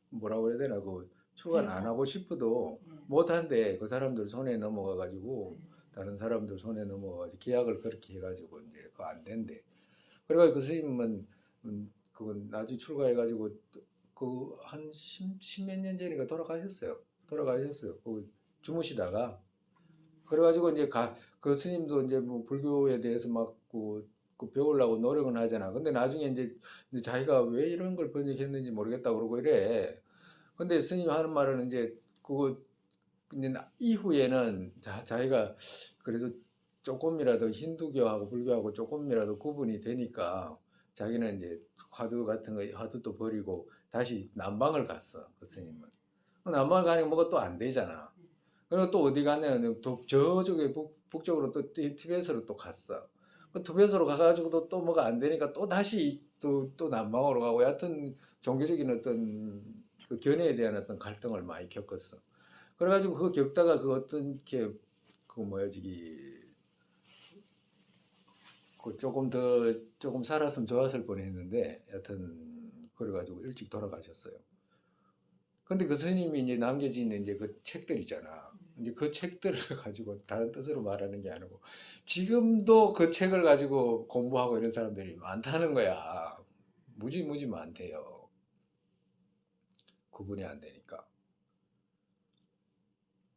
뭐라고 해야 되나, 그 출간 안 하고 싶어도 못 한대. 그 사람들 손에 넘어가가지고, 다른 사람들 손에 넘어가가지고, 계약을 그렇게 해가지고, 이제 그거 안 된대. 그래가지고 그 스님은, 그건 나중에 출가해가지고, 그 한 십몇 년 전인가 돌아가셨어요. 그 주무시다가. 그래가지고 이제 그 스님도 이제 뭐 불교에 대해서 그 배우려고 노력은 하잖아. 근데 나중에 이제 자기가 왜 이런 걸 번역했는지 모르겠다 그러고 이래. 근데 스님 하는 말은 이제 그거 이제 이후에는 자기가 그래도 조금이라도 힌두교하고 불교하고 조금이라도 구분이 되니까 자기는 이제 화두도 버리고 다시 남방을 갔어. 그 스님은. 남방을 가니까 뭐가 또 안 되잖아. 그리고 또 어디 가냐면 저쪽에 북쪽으로 또 티베트로 또 갔어. 그 티베트로 가가지고도 또 뭐가 안 되니까 또 다시 또 남방으로 가고 여하튼 종교적인 어떤 그 견해에 대한 어떤 갈등을 많이 겪었어. 그래가지고 그 겪다가 그 어떤 그 뭐야 저기 그 조금 살았으면 좋았을 뻔했는데 여하튼 그래가지고 일찍 돌아가셨어요. 근데 그 스님이 이제 남겨진 이제 그 책들 있잖아. 이제 그 책들을 가지고 다른 뜻으로 말하는 게 아니고 지금도 그 책을 가지고 공부하고 이런 사람들이 많다는 거야. 무지 많대요. 구분이 안 되니까.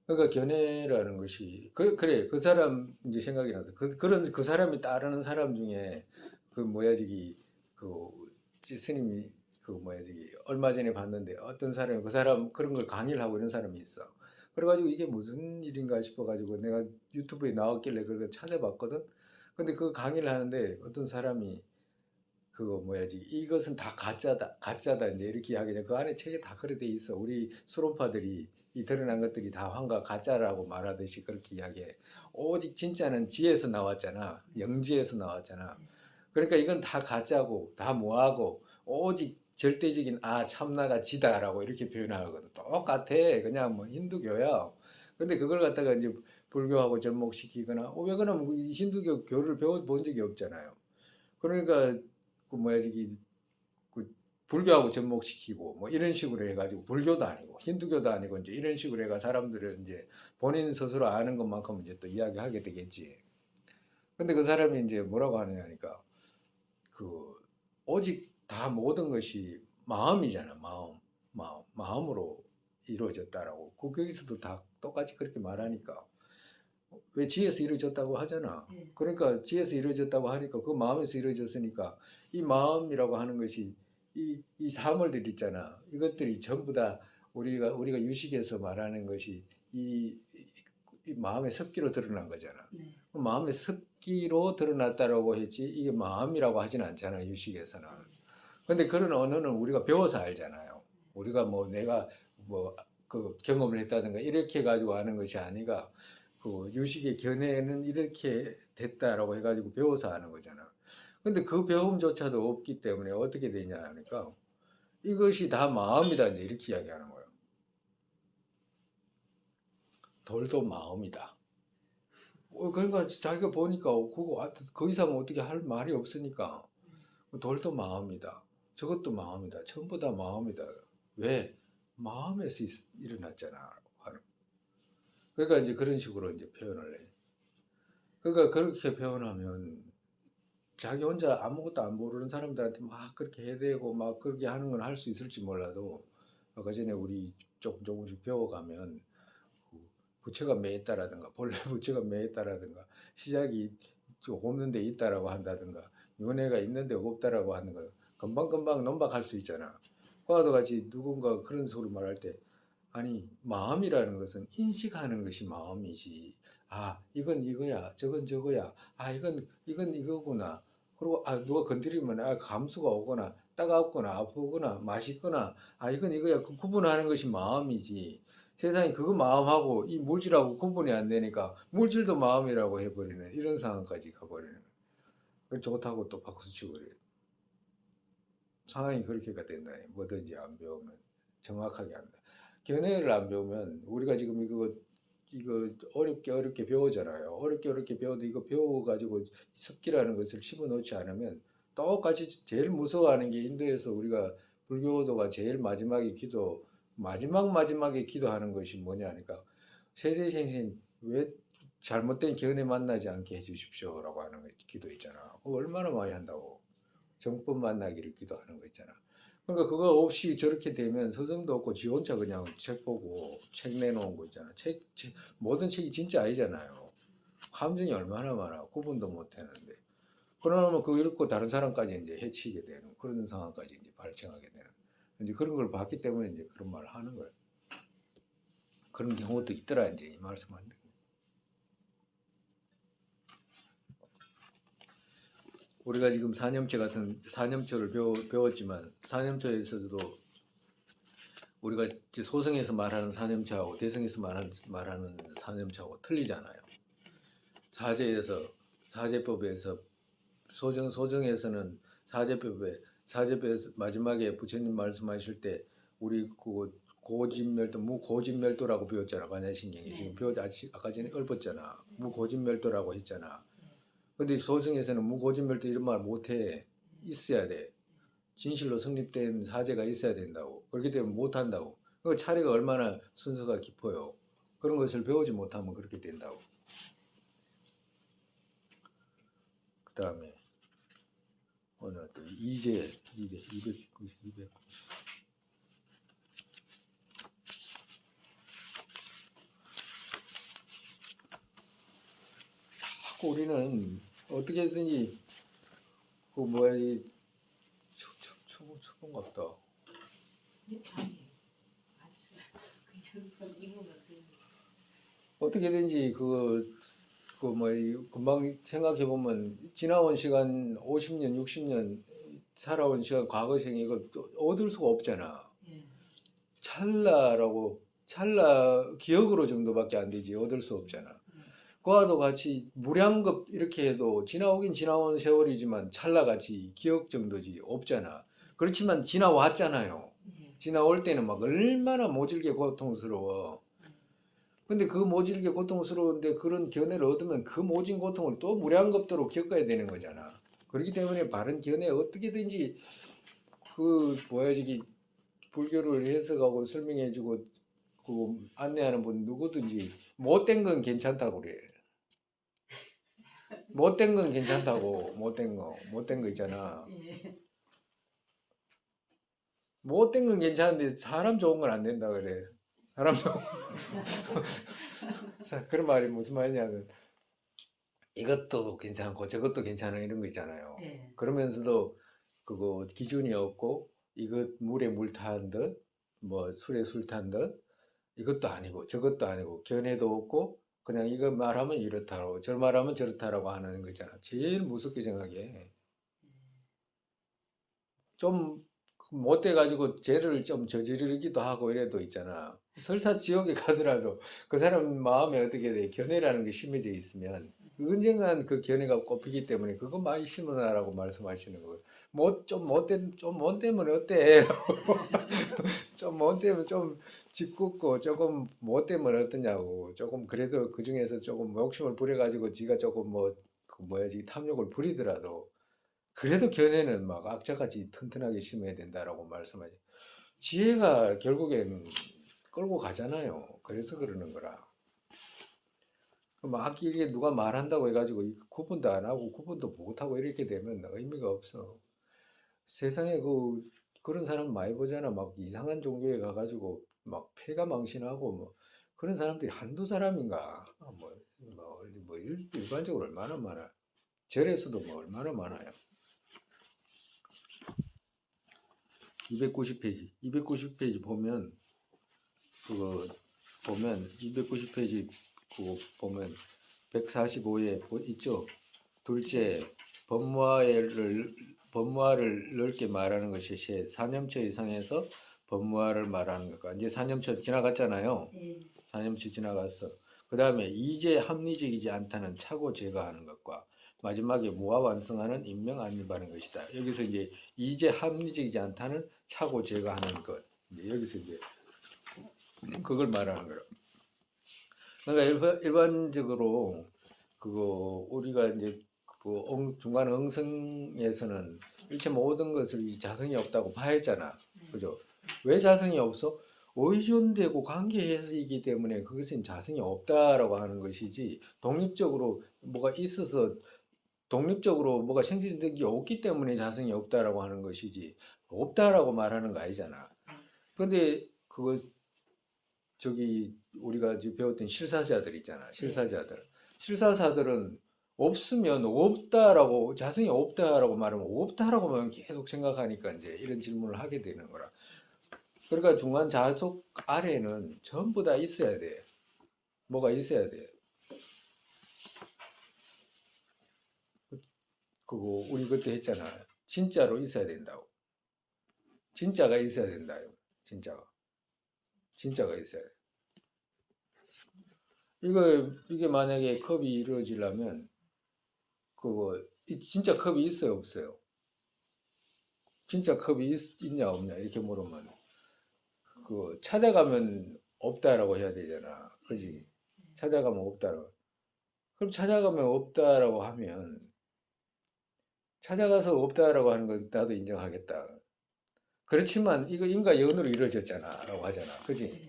그러니까 견해라는 것이 그래 그 사람 이제 생각이 나서 그런 그 사람이 따르는 사람 중에 그 뭐야 저기 그 스님이 그 뭐야 저기 얼마 전에 봤는데 어떤 사람이 그 사람 그런 걸 강의를 하고 이런 사람이 있어. 그래가지고 이게 무슨 일인가 싶어가지고 내가 유튜브에 나왔길래 그걸 찾아봤거든. 근데 그 강의를 하는데 어떤 사람이 그거 뭐야지 이것은 다 가짜다 이제 이렇게 이야기해. 그 안에 책에 다 그래 돼 있어. 우리 수론파들이 이 드러난 것들이 다 환각 가짜라고 말하듯이 그렇게 이야기해. 오직 진짜는 지에서 나왔잖아. 영지에서 나왔잖아. 그러니까 이건 다 가짜고 다 뭐하고 오직 절대적인 참나가 지다라고 이렇게 표현하거든. 똑같아. 그냥 뭐 힌두교야. 근데 그걸 갖다가 이제 불교하고 접목시키거나 왜 그러면 힌두교 교를 배워본 적이 없잖아요. 그러니까 그 뭐야 저기 그 불교하고 접목시키고 뭐 이런 식으로 해가지고 불교도 아니고 힌두교도 아니고 이제 이런 식으로 해가 사람들을 이제 본인 스스로 아는 것만큼 이제 또 이야기하게 되겠지. 근데 그 사람이 이제 뭐라고 하느냐니까 그 오직 다 모든 것이 마음이잖아. 마음으로 이루어졌다라고. 거기서도 다 똑같이 그렇게 말하니까 왜 지에서 이루어졌다고 하잖아. 네. 그러니까 지에서 이루어졌다고 하니까 그 마음에서 이루어졌으니까 이 마음이라고 하는 것이 이 사물들 있잖아. 이것들이 전부 다 우리가 유식에서 말하는 것이 이 마음의 습기로 드러난 거잖아. 네. 그 마음의 습기로 드러났다라고 했지 이게 마음이라고 하진 않잖아 유식에서는. 근데 그런 언어는 우리가 배워서 알잖아요. 우리가 뭐 내가 뭐 그 경험을 했다든가 이렇게 가지고 하는 것이 아니라 그 유식의 견해는 이렇게 됐다라고 해가지고 배워서 하는 거잖아. 근데 그 배움조차도 없기 때문에 어떻게 되냐 하니까 이것이 다 마음이다 이제 이렇게 이야기하는 거예요. 돌도 마음이다. 그러니까 자기가 보니까 그거 그 이상 어떻게 할 말이 없으니까 돌도 마음이다. 저것도 마음이다. 전부 다 마음이다. 왜? 마음에서 일어났잖아. 하는. 그러니까 이제 그런 식으로 이제 표현을 해. 그러니까 그렇게 표현하면 자기 혼자 아무것도 안 모르는 사람들한테 막 그렇게 해대고 막 그렇게 하는 건 할 수 있을지 몰라도 아까 전에 우리 조금씩 배워가면 그 부처가 매있다라든가 본래 부처가 매있다라든가 시작이 없는 데 있다라고 한다든가 윤회가 있는데 없다라고 하는 거 금방금방 논박할 수 있잖아. 그와도 같이 누군가 그런 식으로 말할 때 아니 마음이라는 것은 인식하는 것이 마음이지. 이건 이거야 저건 저거야. 이건 이거구나. 그리고 누가 건드리면 감수가 오거나 따갑거나 아프거나 맛있거나 이건 이거야. 그 구분하는 것이 마음이지. 세상에 그거 마음하고 이 물질하고 구분이 안 되니까 물질도 마음이라고 해버리는 이런 상황까지 가버리는. 좋다고 또 박수치고 그래. 상황이 그렇게가 된다니. 뭐든지 안 배우면 정확하게 한다. 견해를 안 배우면 우리가 지금 이거 어렵게 배우잖아요. 어렵게 배워도 이거 배워가지고 습기라는 것을 집어넣지 않으면 똑같이 제일 무서워하는 게 인도에서 우리가 불교도가 제일 마지막에 기도하는 것이 뭐냐 하니까 세세생신 왜 잘못된 견해 만나지 않게 해주십시오라고 하는 기도 있잖아. 그거 얼마나 많이 한다고. 정법 만나기를 기도하는 거 있잖아. 그러니까 그거 없이 저렇게 되면 서점도 없고 지 혼자 그냥 책 보고 책 내놓은 거 있잖아. 모든 책이 진짜 아니잖아요. 함정이 얼마나 많아. 구분도 못 하는데. 그러면 그거 읽고 다른 사람까지 이제 해치게 되는 그런 상황까지 이제 발생하게 되는. 이제 그런 걸 봤기 때문에 이제 그런 말을 하는 거예요. 그런 경우도 있더라 이제 이 말씀하는데. 우리가 지금 사념처를 배웠지만 사념처에서도 우리가 이제 소승에서 말하는 사념처하고 대승에서 말하는 사념처하고 틀리잖아요. 사제법에서 소정에서는 사제법에서 마지막에 부처님 말씀하실 때 우리 그 고진멸도 무고진멸도라고 배웠잖아. 반야신경에 지금 아까 전에 읊었잖아. 무고진멸도라고 했잖아. 근데 소승에서는 무고진멸도 이런 말 못해. 있어야 돼. 진실로 성립된 사제가 있어야 된다고. 그렇기 때문에 못한다고. 그 차례가 얼마나 순서가 깊어요. 그런 것을 배우지 못하면 그렇게 된다고. 그 다음에 오늘 또 이제 200. 자꾸 우리는 어떻게든지 그 뭐야 이 초본 같다. 아니, 그냥 이거가 어떻게든지 그 그 뭐 금방 생각해 보면 지나온 시간 50년, 60년 살아온 시간 과거생 이거 또 얻을 수가 없잖아. 예. 찰나 기억으로 정도밖에 안 되지 얻을 수 없잖아. 그와도 같이 무량겁 이렇게 해도 지나오긴 지나온 세월이지만 찰나같이 기억 정도지 없잖아. 그렇지만 지나왔잖아요. 예. 지나올 때는 막 얼마나 모질게 고통스러워. 근데 그 모질게 고통스러운데 그런 견해를 얻으면 그 모진 고통을 또 무량겁도로 겪어야 되는 거잖아. 그렇기 때문에 바른 견해 어떻게든지 그 뭐야 저기 불교를 해석하고 설명해주고 그 안내하는 분 누구든지 못된 건 괜찮다고 그래. 못된 건 괜찮다고. 못된 거 있잖아. 예. 못된 건 괜찮은데 사람 좋은 건 안 된다 그래. 사람 좋은 그런 말이 무슨 말이냐면 이것도 괜찮고 저것도 괜찮아 이런 거 있잖아요. 예. 그러면서도 그거 기준이 없고 이것 물에 물 탄 듯, 뭐 술에 술 탄 듯, 이것도 아니고 저것도 아니고 견해도 없고 그냥 이거 말하면 이렇다고 저 말하면 저렇다라고 하는 거 있잖아. 제일 무섭게 생각해. 좀 못돼 가지고 죄를 좀 저지르기도 하고 이래도 있잖아. 설사 지옥에 가더라도 그 사람 마음에 어떻게 돼? 견해라는 게 심해져 있으면 언젠간 그 견해가 꼽히기 때문에 그거 많이 심어놔라고 말씀하시는 거예요. 좀 못되면 어때? 좀 못되면 좀 짓궂고 조금 못되면 어떠냐고. 조금 그래도 그 중에서 조금 욕심을 부려가지고 지가 조금 뭐 그 뭐야지 탐욕을 부리더라도 그래도 견해는 막 악자같이 튼튼하게 심어야 된다라고 말씀하죠. 지혜가 결국엔 끌고 가잖아요. 그래서 그러는 거라. 막 이게 누가 말한다고 해가지고 구분도 안 하고 구분도 못 하고 이렇게 되면 의미가 없어. 세상에 그런 사람 많이 보잖아. 막 이상한 종교에 가가지고 막 폐가 망신하고 뭐 그런 사람들이 한두 사람인가? 일반적으로 얼마나 많아. 절에서도 뭐 얼마나 많아요. 290페이지 보면 그거 보면 290페이지 그거 보면 145에 있죠. 둘째, 법무화를 넓게 말하는 것이 4년차 이상에서 법무화를 말하는 것과 이제 4년차 지나갔잖아요. 예. 4년차 지나갔어. 그 다음에 이제 합리적이지 않다는 착오 제거하는 것과 마지막에 무화 완성하는 인명 안립하는 것이다. 여기서 이제 합리적이지 않다는 착오 제거하는 것. 여기서 이제 그걸 말하는 거라. 그러니까 일반적으로 그거 우리가 이제 중간 응성에서는 일체 모든 것을 자성이 없다고 파했잖아. 그죠? 왜 자성이 없어? 의존되고 관계해서이기 때문에 그것은 자성이 없다라고 하는 것이지 독립적으로 뭐가 있어서 독립적으로 뭐가 생성된 게 없기 때문에 자성이 없다라고 하는 것이지 없다라고 말하는 거 아니잖아. 근데 그거 저기 우리가 지금 배웠던 실사자들 있잖아. 실사자들은 없으면 없다라고 자성이 없다라고 말하면 없다라고만 계속 생각하니까 이제 이런 질문을 하게 되는 거라. 그러니까 중간 자속 아래에는 전부 다 있어야 돼. 뭐가 있어야 돼. 그거 우리 그때 했잖아. 진짜로 있어야 된다고. 진짜가 있어야 된다. 진짜가 있어야 돼. 이게 만약에 컵이 이루어지려면 그거 진짜 컵이 있어요, 없어요? 진짜 컵이 있냐 없냐 이렇게 물으면 그 찾아가면 없다라고 해야 되잖아. 그지? 찾아가면 없다라고. 그럼 찾아가면 없다라고 하면 찾아가서 없다라고 하는 건 나도 인정하겠다. 그렇지만 이거 인과 연으로 이루어졌잖아라고 하잖아. 그지?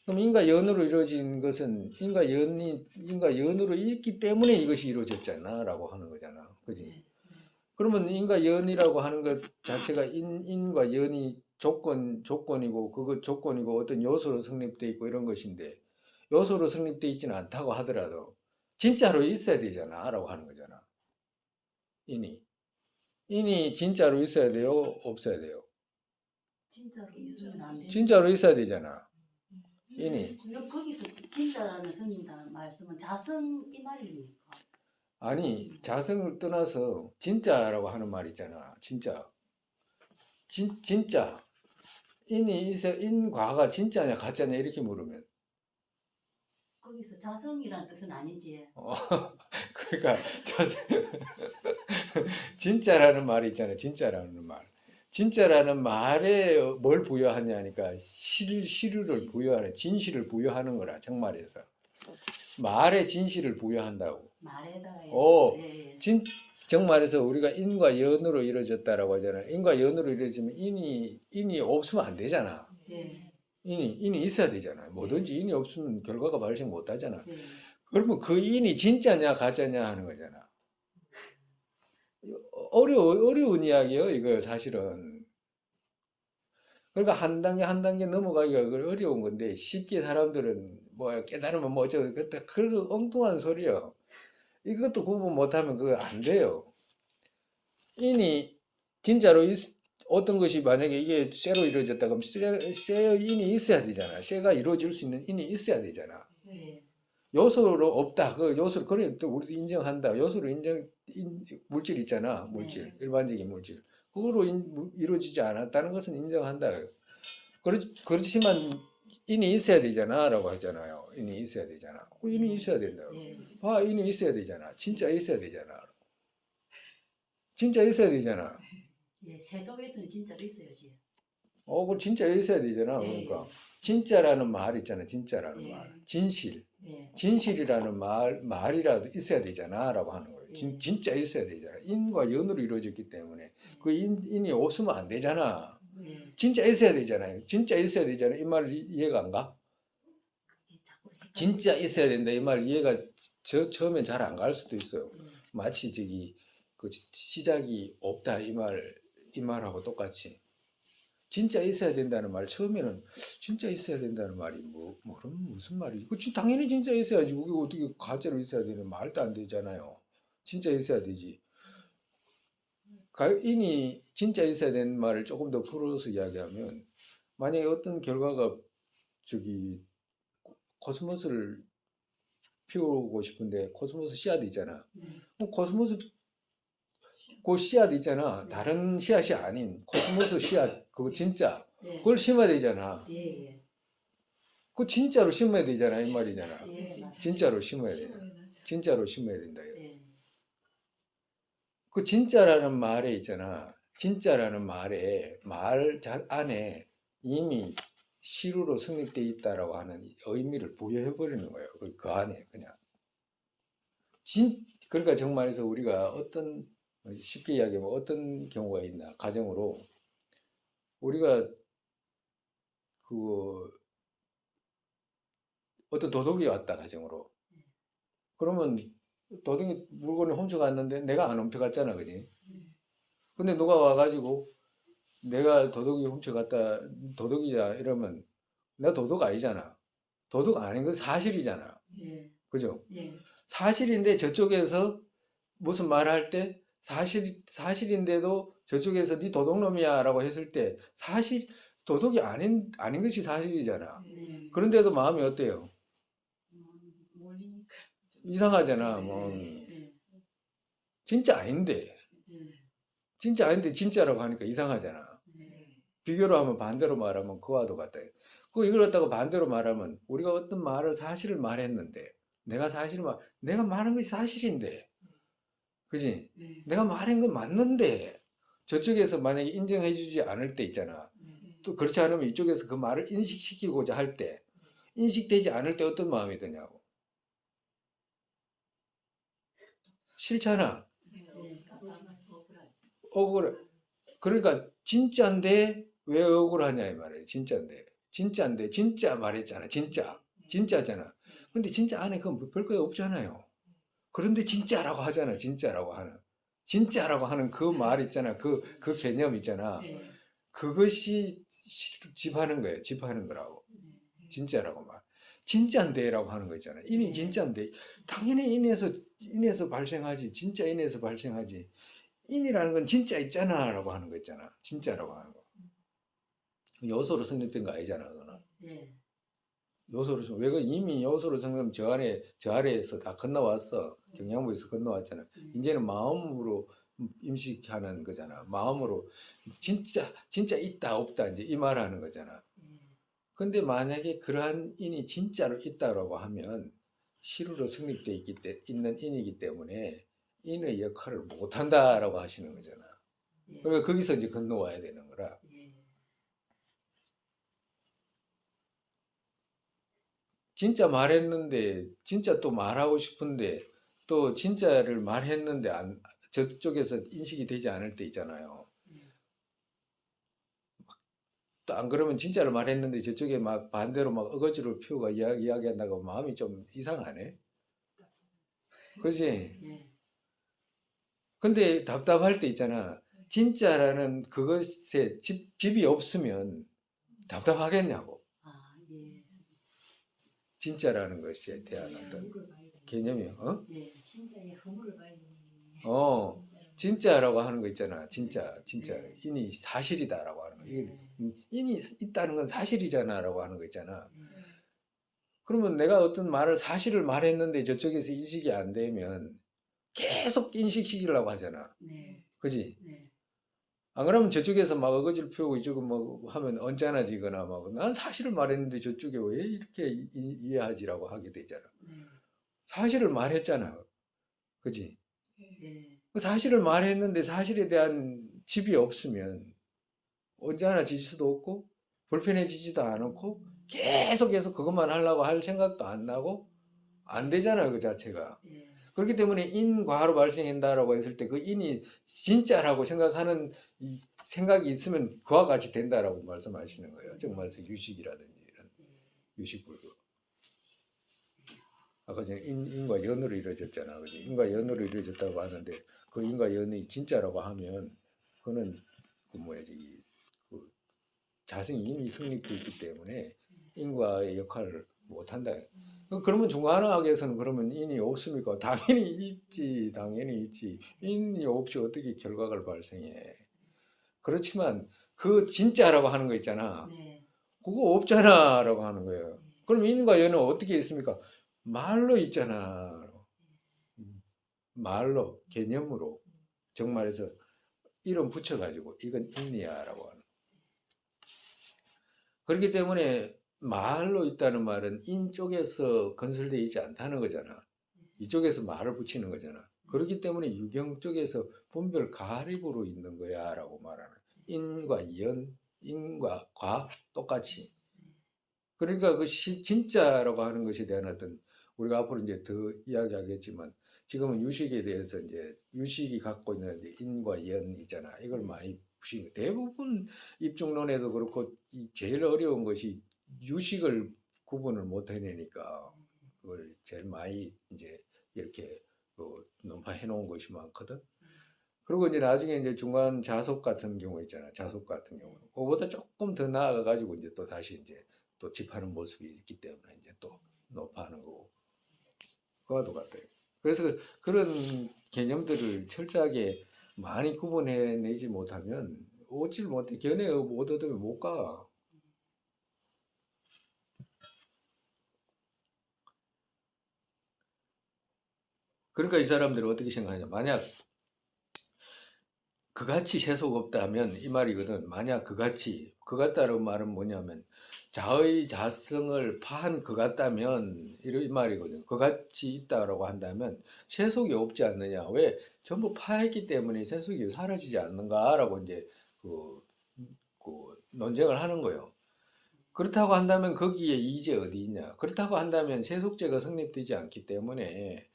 그럼 인과 연으로 이루어진 것은 인과 연으로 있기 때문에 이것이 이루어졌잖아라고 하는 거잖아. 그지? 그러면 인과 연이라고 하는 것 자체가 인과 연이 조건이고 그거 조건이고 어떤 요소로 성립돼 있고 이런 것인데 요소로 성립돼 있지는 않다고 하더라도 진짜로 있어야 되잖아라고 하는 거잖아. 인이 진짜로 있어야 돼요? 없어야 돼요? 진짜로 있으면 안 돼. 진짜로 있어야 되잖아. 인이. 그럼 거기서 진짜라는 스님들 말씀은 자성 이 말입니까? 아니, 자성을 떠나서 진짜라고 하는 말 있잖아. 진짜. 진짜. 인과가 진짜냐 가짜냐 이렇게 물으면. 거기서 자성이란 뜻은 아니지. 그러니까 진짜라는 말이 있잖아요. 진짜라는 말. 진짜라는 말에 뭘 부여하냐니까 실유를 부여하는 진실을 부여하는 거라 정말에서 말에 진실을 부여한다고. 말에다가 오, 예. 정말에서 우리가 인과 연으로 이루어졌다라고 하잖아요. 인과 연으로 이루어지면 인이 없으면 안 되잖아. 예. 인이 있어야 되잖아요. 뭐든지 인이 없으면 결과가 발생 못 하잖아. 예. 그러면 그 인이 진짜냐 가짜냐 하는 거잖아. 어려운 이야기예요, 이거 사실은. 그러니까 한 단계 한 단계 넘어가기가 어려운 건데 쉽게 사람들은 뭐 깨달으면 뭐 어쩌고 그런 엉뚱한 소리요. 이것도 구분 못하면 그거 안 돼요. 인이 진짜로 어떤 것이 만약에 이게 쇠로 이루어졌다 그러면 쇠의 인이 있어야 되잖아. 쇠가 이루어질 수 있는 인이 있어야 되잖아. 예. 요소로 없다. 그 요소로 그래 또 우리도 인정한다. 요소로 물질 있잖아. 물질. 네. 일반적인 물질. 그거로 이루어지지 않았다는 것은 인정한다. 그렇지만 인이 있어야 되잖아라고 하잖아요. 인이 있어야 되잖아. 인이 있어야 된다고. 예. 인이 있어야 되잖아. 진짜 있어야 되잖아. 진짜 있어야 되잖아. 예. 세속에서는 진짜로 있어야지. 그 진짜 있어야 되잖아. 예. 그러니까 진짜라는 말 있잖아. 진짜라는 예. 말. 진실. 예. 진실이라는 말이라도 있어야 되잖아라고 하는 거예요. 예. 진짜 있어야 되잖아. 인과 연으로 이루어졌기 때문에 그 인이 없으면 안 되잖아. 예. 진짜 있어야 되잖아요. 진짜 있어야 되잖아. 이 말 이해가 안 가? 자꾸 헷갈려. 진짜 있어야 된다. 이 말 이해가 처음엔 잘 안 갈 수도 있어요. 예. 마치 그 시작이 없다 이 말하고 똑같이. 진짜 있어야 된다는 말 처음에는 진짜 있어야 된다는 말이 그럼 무슨 말이지? 당연히 진짜 있어야지. 그게 어떻게 가짜로 있어야 되는 말도 안 되잖아요. 진짜 있어야 되지. 인이 진짜 있어야 되는 말을 조금 더 풀어서 이야기하면 만약에 어떤 결과가 코스모스를 피우고 싶은데 코스모스 씨앗이 있잖아. 그럼 코스모스 그 씨앗 있잖아. 다른 씨앗이 아닌 코스모스 씨앗 그거 진짜 예. 그걸 심어야 되잖아. 예. 예. 그 진짜로 심어야 되잖아 이 말이잖아. 예. 맞습니다. 진짜로 심어야 돼. 진짜로 심어야 된다. 예. 그 진짜라는 말에 있잖아. 진짜라는 말 안에 이미 시루로 성립되어 있다라고 하는 의미를 부여해 버리는 거예요. 그 안에 그냥. 그러니까 정말에서 우리가 쉽게 이야기하면 어떤 경우가 있나 가정으로 우리가 어떤 도둑이 왔다 가정으로. 그러면 도둑이 물건을 훔쳐갔는데 내가 안 훔쳐갔잖아, 그지? 근데 누가 와가지고 내가 도둑이 훔쳐갔다, 도둑이야 이러면 내가 도둑 아니잖아. 도둑 아닌 건 사실이잖아. 예. 그죠? 예. 사실인데 저쪽에서 무슨 말할 때 사실인데도 저쪽에서 네 도둑놈이야 라고 했을 때 도둑이 아닌 것이 사실이잖아. 예. 그런데도 마음이 어때요? 몰리니까 이상하잖아, 마음이. 예. 진짜 아닌데. 예. 진짜 아닌데 진짜라고 하니까 이상하잖아. 예. 비교로 하면 반대로 말하면 그와도 같다. 이걸 갖다가 반대로 말하면 우리가 어떤 사실을 말했는데 내가 말한 것이 사실인데. 그지? 예. 내가 말한 건 맞는데 저쪽에서 만약에 인정해 주지 않을 때 있잖아. 또 그렇지 않으면 이쪽에서 그 말을 인식시키고자 할 때 인식되지 않을 때 어떤 마음이 드냐고. 싫잖아. 예. 억울해. 그러니까 진짜인데 왜 억울하냐 이 말이에요. 진짜인데 진짜 말했잖아. 진짜잖아. 근데 진짜 안에 그건 별거 없잖아요. 그런데 진짜라고 하잖아. 진짜라고 하는 그 말 있잖아. 그 개념 있잖아. 예. 그것이 집하는 거예요. 집하는 거라고. 진짜라고 말. 진짜인데라고 하는 거 있잖아. 인이 진짜인데 당연히 인에서 발생하지. 진짜 인에서 발생하지. 인이라는 건 진짜 있잖아라고 하는 거 있잖아. 진짜라고 하는 거. 요소로 성립된 거 아니잖아. 그거는. 예. 요소를 왜 그 이미 요소를 성금 저 아래에서 다 건너왔어. 경양부에서 건너왔잖아. 이제는 마음으로 임식하는 거잖아. 마음으로 진짜 있다 없다 이제 이 말하는 거잖아. 근데 만약에 그러한 인이 진짜로 있다라고 하면 실으로 성립되어 있는 인이기 때문에 인의 역할을 못한다라고 하시는 거잖아. 그러니까 거기서 이제 건너와야 되는 거라. 진짜 말했는데 진짜 또 말하고 싶은데 또 진짜를 말했는데 저쪽에서 인식이 되지 않을 때 있잖아요. 또 안 그러면 진짜를 말했는데 저쪽에 막 반대로 막 어거지로 피우가 이야기한다고 마음이 좀 이상하네. 그지? 근데 답답할 때 있잖아. 진짜라는 그것에 집이 없으면 답답하겠냐고. 진짜라는 것에 대한 어떤 개념이, 어? 진짜의 허물을 봐야 되는 진짜라고 하는 거 있잖아. 진짜. 인이 사실이다라고 하는 거. 인이 있다는 건 사실이잖아라고 하는 거 있잖아. 그러면 내가 어떤 사실을 말했는데 저쪽에서 인식이 안 되면 계속 인식시키려고 하잖아. 그지? 안 그러면 저쪽에서 막 어거지를 피우고 이쪽은 뭐 하면 언짢아지거나 막 난 사실을 말했는데 저쪽에 왜 이렇게 이해하지라고 하게 되잖아. 사실을 말했잖아. 그지? 그 사실을 말했는데 사실에 대한 집이 없으면 언짢아질 수도 없고 불편해지지도 않고 계속해서 그것만 하려고 할 생각도 안 나고 안 되잖아요. 그 자체가. 그렇기 때문에 인과로 발생한다라고 했을 때 그 인이 진짜라고 생각하는 생각이 있으면 그와 같이 된다라고 말씀하시는 거예요. 정말서 유식이라든지 이런 유식불교. 아까 전에 인과 연으로 이루어졌잖아. 그지? 인과 연으로 이루어졌다고 하는데 그 인과 연이 진짜라고 하면 그거는 그 뭐야지 그 자성이 이미 성립되어 있기 때문에 인과의 역할을 못한다. 그러면 중간학에서는 그러면 인이 없습니까? 당연히 있지, 당연히 있지. 인이 없이 어떻게 결과가 발생해? 그렇지만 그 진짜라고 하는 거 있잖아. 그거 없잖아라고 하는 거예요. 그럼 인과 연은 어떻게 있습니까? 말로 있잖아. 말로, 개념으로. 정말에서 이름 붙여가지고 이건 인이야라고 하는. 그렇기 때문에 말로 있다는 말은 인 쪽에서 건설되어 있지 않다는 거잖아. 이쪽에서 말을 붙이는 거잖아. 그렇기 때문에 유경 쪽에서 분별 가립으로 있는 거야 라고 말하는. 인과 연, 인과 과 똑같이. 그러니까 그 진짜라고 하는 것에 대한 어떤 우리가 앞으로 이제 더 이야기하겠지만 지금은 유식에 대해서 이제 유식이 갖고 있는 인과 연 있잖아. 이걸 많이 부신 대부분 입중론에도 그렇고 제일 어려운 것이 유식을 구분을 못 해내니까 그걸 제일 많이 이제 이렇게 논파해 놓은 것이 많거든. 그리고 이제 나중에 이제 중간 자속 같은 경우 있잖아. 자속 같은 경우. 그거보다 조금 더 나아가 가지고 이제 또 다시 이제 또 집하는 모습이 있기 때문에 이제 또 높아하는 거고. 그와 똑같아요. 그래서 그런 개념들을 철저하게 많이 구분해내지 못하면 얻질 못해. 견해 못 얻으면 못 가. 그러니까 이 사람들은 어떻게 생각하냐. 만약 그같이 세속 없다면 이 말이거든. 만약 그같이 그 같다는 말은 뭐냐면 자의 자성을 파한 그 같다면 이런 말이거든. 그같이 있다라고 한다면 세속이 없지 않느냐. 왜 전부 파했기 때문에 세속이 사라지지 않는가라고 이제 그 논쟁을 하는 거예요. 그렇다고 한다면 거기에 이제 어디 있냐. 그렇다고 한다면 세속제가 성립되지 않기 때문에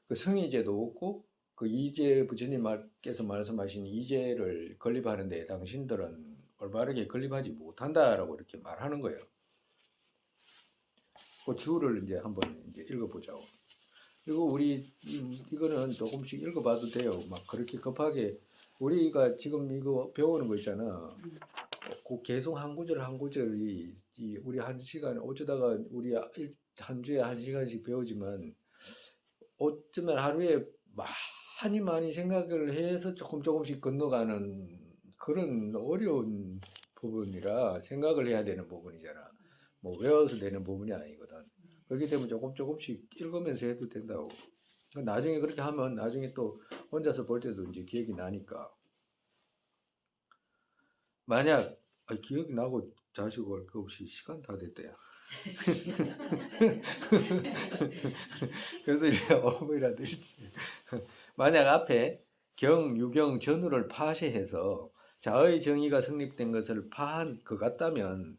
그 성의제도 없고 그 이제 부처님께서 말씀하신 이제를 건립하는데 당신들은 올바르게 건립하지 못한다라고 이렇게 말하는 거예요. 그 주를 이제 한번 이제 읽어보자고. 그리고 우리 이거는 조금씩 읽어봐도 돼요. 막 그렇게 급하게 우리가 지금 이거 배우는 거 있잖아. 그 계속 한 구절 한 구절이 우리 한 시간 어쩌다가 우리 한 주에 한 시간씩 배우지만 어쩌면 하루에 많이 생각을 해서 조금씩 건너가는 그런 어려운 부분이라 생각을 해야 되는 부분이잖아. 뭐 외워서 되는 부분이 아니거든. 그렇기 때문에 조금씩 읽으면서 해도 된다고. 나중에 그렇게 하면 나중에 또 혼자서 볼 때도 이제 기억이 나니까. 만약 기억이 나고 자시고 할 거 없이 시간 다 됐대요. 그래서 이제 5분이라도 일찍. 만약 앞에 경, 유경, 전후를 파쇄해서 자의 정의가 성립된 것을 파한 것 같다면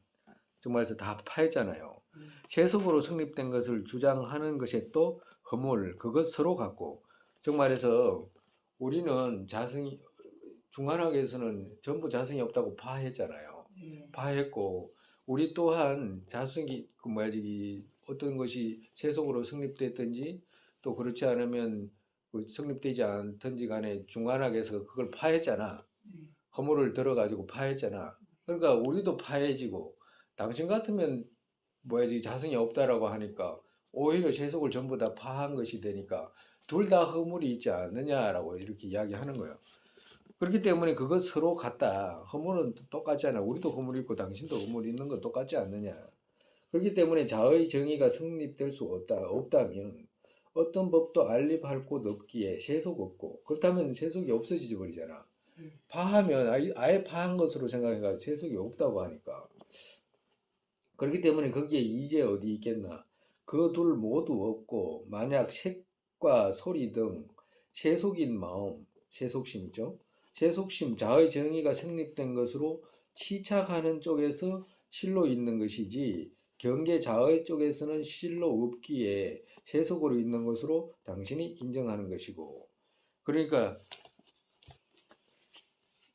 정말서 다 파했잖아요. 세속으로 성립된 것을 주장하는 것에 또 허물, 그것 서로 같고 정말해서 우리는 자성이 중간학에서는 전부 자성이 없다고 파했잖아요. 예. 파했고 우리 또한 자성이 그 뭐야지 어떤 것이 세속으로 성립됐든지 또 그렇지 않으면 성립되지 않든지 간에 중간학에서 그걸 파했잖아. 허물을 들어가지고 파했잖아. 그러니까 우리도 파해지고 당신 같으면 뭐야지 자성이 없다라고 하니까 오히려 세속을 전부 다 파한 것이 되니까 둘 다 허물이 있지 않느냐라고 이렇게 이야기하는 거예요. 그렇기 때문에 그것 서로 같다. 허물은 똑같잖아. 우리도 허물이 있고 당신도 허물이 있는 건 똑같지 않느냐. 그렇기 때문에 자의 정의가 성립될 수 없다면 어떤 법도 알립할 곳 없기에 세속 없고 그렇다면 세속이 없어지지 버리잖아. 파하면 아예 파한 것으로 생각해가 세속이 없다고 하니까. 그렇기 때문에 거기에 이제 어디 있겠나. 그 둘 모두 없고 만약 색과 소리 등 세속인 마음, 세속심이죠. 세속심, 자의 정의가 성립된 것으로 치착하는 쪽에서 실로 있는 것이지 경계 자의 쪽에서는 실로 없기에 세속으로 있는 것으로 당신이 인정하는 것이고. 그러니까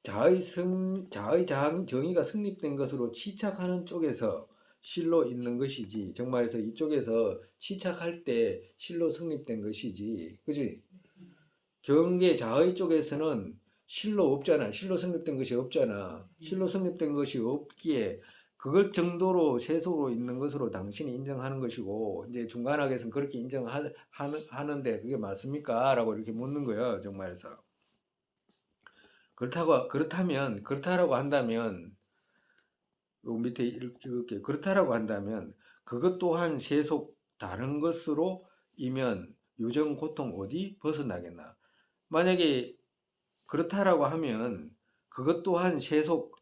자의 정의가 성립된 것으로 치착하는 쪽에서 실로 있는 것이지 정말해서 이쪽에서 치착할 때 실로 성립된 것이지 그지? 경계 자의 쪽에서는 실로 없잖아. 실로 성립된 것이 없잖아. 실로 성립된 것이 없기에 그것 정도로 세속으로 있는 것으로 당신이 인정하는 것이고 이제 중간학에서는 그렇게 인정하는데 그게 맞습니까? 라고 이렇게 묻는 거예요. 정말에서. 그렇다라고 한다면 요 밑에 이렇게 그렇다라고 한다면 그것 또한 세속 다른 것으로 이면 유정 고통 어디 벗어나겠나? 만약에 그렇다라고 하면 그것 또한 세속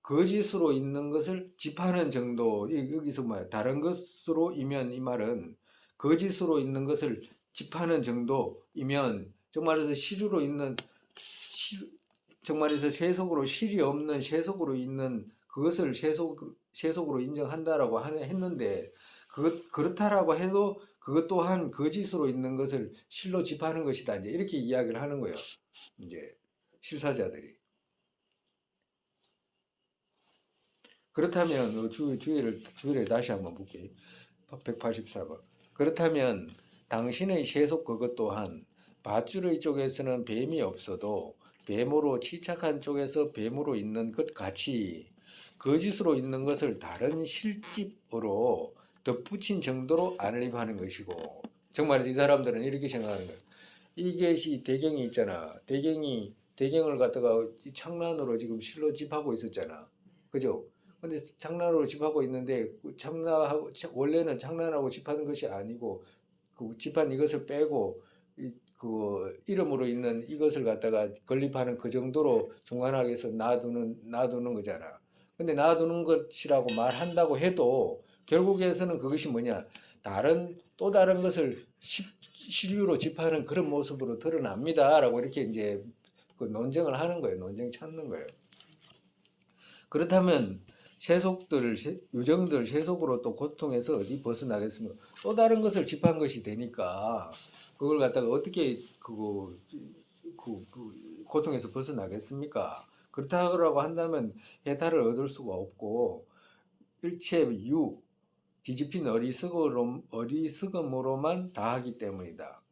거짓으로 있는 것을 집하는 정도 여기서 뭐야 다른 것으로 이면 이 말은 거짓으로 있는 것을 집하는 정도이면 정말해서 실유로 있는 정말해서 세속으로 실이 없는 세속으로 있는 그것을 세속으로 인정한다라고 했는데 그렇다라고 해도 그것 또한 거짓으로 있는 것을 실로 집하는 것이다. 이제 이렇게 이야기를 하는 거예요. 이제 실사자들이. 그렇다면 주의를 다시 한번 볼게요. 184번. 그렇다면 당신의 세속 그것 또한 밧줄의 쪽에서는 뱀이 없어도 뱀으로 치착한 쪽에서 뱀으로 있는 것 같이 거짓으로 있는 것을 다른 실집으로 덧붙인 정도로 안립하는 것이고 정말 이 사람들은 이렇게 생각하는 거예요. 이것이 대경이 있잖아. 대경을 갖다가 창란으로 지금 실로 집하고 있었잖아. 그죠? 근데 창란으로 집하고 있는데 원래는 창란하고 집하는 것이 아니고 그 집한 이것을 빼고 그 이름으로 있는 이것을 갖다가 건립하는 그 정도로 중간학에서 놔두는 거잖아. 근데 놔두는 것이라고 말한다고 해도 결국에서는 그것이 뭐냐? 또 다른 것을 실유로 집하는 그런 모습으로 드러납니다라고 이렇게 이제 그 논쟁을 하는 거예요. 논쟁 찾는 거예요. 그렇다면 유정들 세속으로 또 고통에서 어디 벗어나겠습니까? 또 다른 것을 집한 것이 되니까 그걸 갖다가 어떻게 고통에서 벗어나겠습니까? 그렇다고 한다면 해탈을 얻을 수가 없고 일체 뒤집힌 어리석음으로만 다하기 때문이다.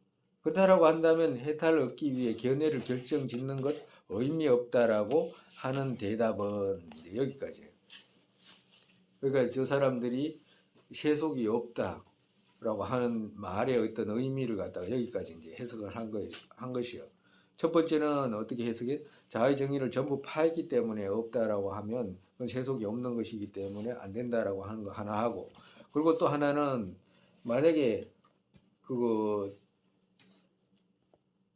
그렇다고 한다면 해탈을 얻기 위해 견해를 결정짓는 것 의미 없다라고 하는 대답은 여기까지예요. 그러니까 저 사람들이 세속이 없다라고 하는 말의 어떤 의미를 갖다가 여기까지 이제 해석을 한 것이요. 첫 번째는 어떻게 해석해? 자의 정의를 전부 파했기 때문에 없다라고 하면 그건 세속이 없는 것이기 때문에 안 된다라고 하는 거 하나 하고, 그리고 또 하나는 만약에 그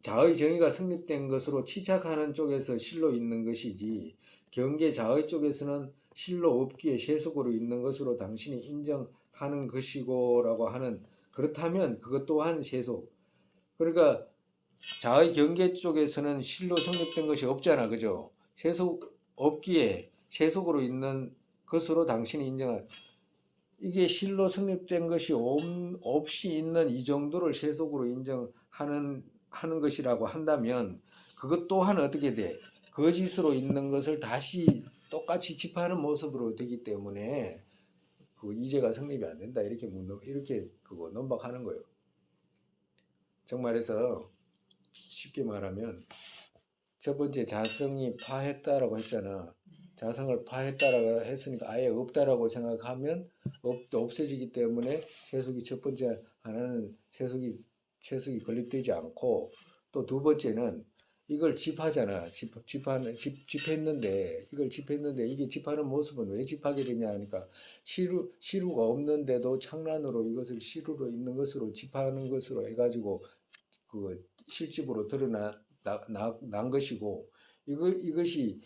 자의 정의가 성립된 것으로 치착하는 쪽에서 실로 있는 것이지 경계 자의 쪽에서는 실로 없기에 세속으로 있는 것으로 당신이 인정하는 것이고라고 하는, 그렇다면 그것 또한 세속. 그러니까 자의 경계 쪽에서는 실로 성립된 것이 없잖아, 그죠? 세속 없기에 세속으로 있는 것으로 당신이 인정한, 이게 실로 성립된 것이 없이 있는 이 정도를 세속으로 인정하는 것이라고 한다면 그것 또한 어떻게 돼? 거짓으로 있는 것을 다시 똑같이 집하는 모습으로 되기 때문에 그 이제가 성립이 안 된다, 이렇게 그거 논박하는 거예요. 정말해서 쉽게 말하면 첫 번째 자성이 파했다라고 했잖아. 자성을 파했다라고 했으니까 아예 없다라고 생각하면 없어지기 때문에 세속이, 첫 번째 하나는 세속이 건립되지 않고, 또 두 번째는 이걸 집하잖아. 집했는데 이걸 집했는데 이게 집하는 모습은 왜 집하게 되냐 하니까 시루가 없는데도 창란으로 이것을 시루로 있는 것으로 집하는 것으로 해가지고 그 실집으로 난 것이고, 이것이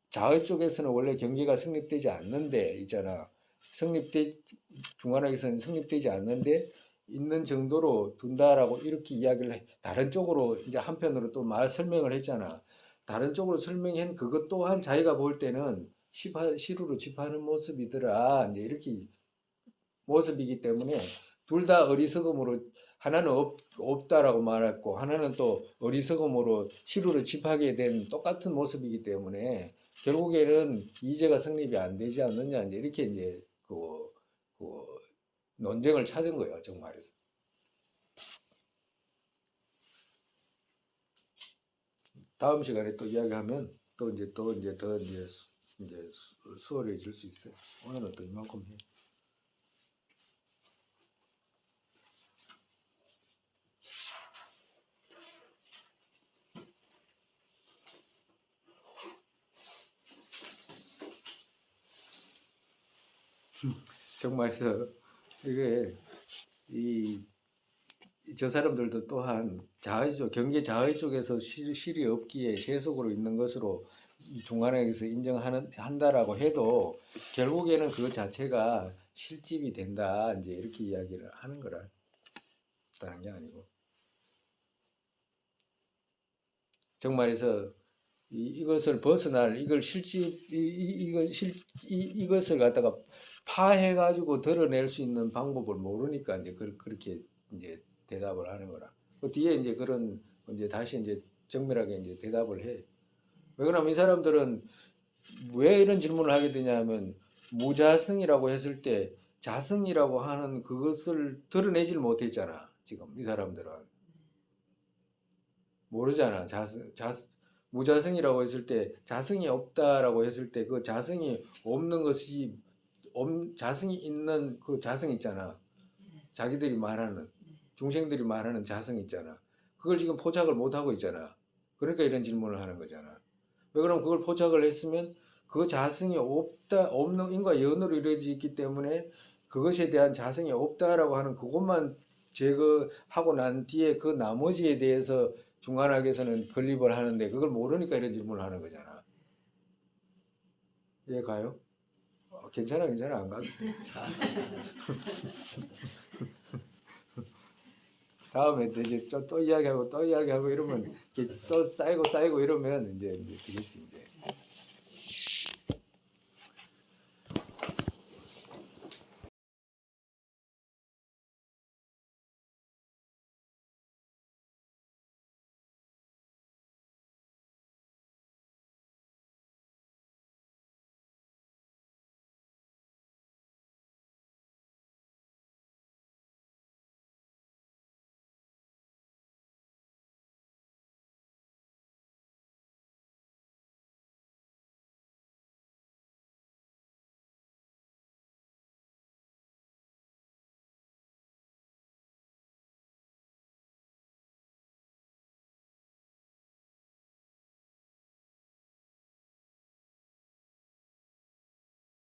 자의 쪽에서는 원래 경계가 성립되지 않는데 있잖아. 중간학에서는 성립되지 않는데 있는 정도로 둔다라고 이렇게 이야기를 해. 다른 쪽으로 이제 한편으로 또 설명을 했잖아. 다른 쪽으로 설명한 그것 또한 자기가 볼 때는 시루로 집하는 모습이더라, 이제 이렇게 모습이기 때문에 둘 다 어리석음으로, 하나는 없다라고 말했고 하나는 또 어리석음으로 시루를 집하게 된 똑같은 모습이기 때문에 결국에는 이제가 성립이 안 되지 않느냐, 이제 이렇게 이제 그 논쟁을 찾은 거예요, 정말에서. 다음 시간에 또 이야기하면 또 이제 더 이제 수월해질 수 있어요. 오늘은 또 이만큼 해. 정말서 이게 저 사람들도 또한 경계 자의 쪽에서 실이 없기에 세속으로 있는 것으로 중간에서 한다라고 해도 결국에는 그 자체가 실집이 된다, 이제 이렇게 이야기를 하는 거라. 다른 게 아니고. 정말에서 이것을 벗어날, 이것을 갖다가 파해가지고 드러낼 수 있는 방법을 모르니까 이제 그렇게 이제 대답을 하는 거라. 그 뒤에 이제 그런 이제 다시 이제 정밀하게 이제 대답을 해. 왜 그러냐면 이 사람들은 왜 이런 질문을 하게 되냐면 무자성이라고 했을 때 자성이라고 하는 그것을 드러내질 못했잖아. 지금 이 사람들은 모르잖아. 무자성이라고 했을 때 자성이 없다라고 했을 때 그 자성이 없는 것이 자성이 있는 그 자성 있잖아. 자기들이 말하는, 중생들이 말하는 자성 있잖아. 그걸 지금 포착을 못하고 있잖아. 그러니까 이런 질문을 하는 거잖아. 왜 그러면 그걸 포착을 했으면 그 자성이 없는 인과 연으로 이루어져 있기 때문에 그것에 대한 자성이 없다라고 하는 그것만 제거하고 난 뒤에 그 나머지에 대해서 중간학에서는 건립을 하는데 그걸 모르니까 이런 질문을 하는 거잖아. 이해 가요? 괜찮아 안 가도 돼. 다음에 이제 또 이야기하고 이러면 또 쌓이고 이러면 이제 되겠지 이제.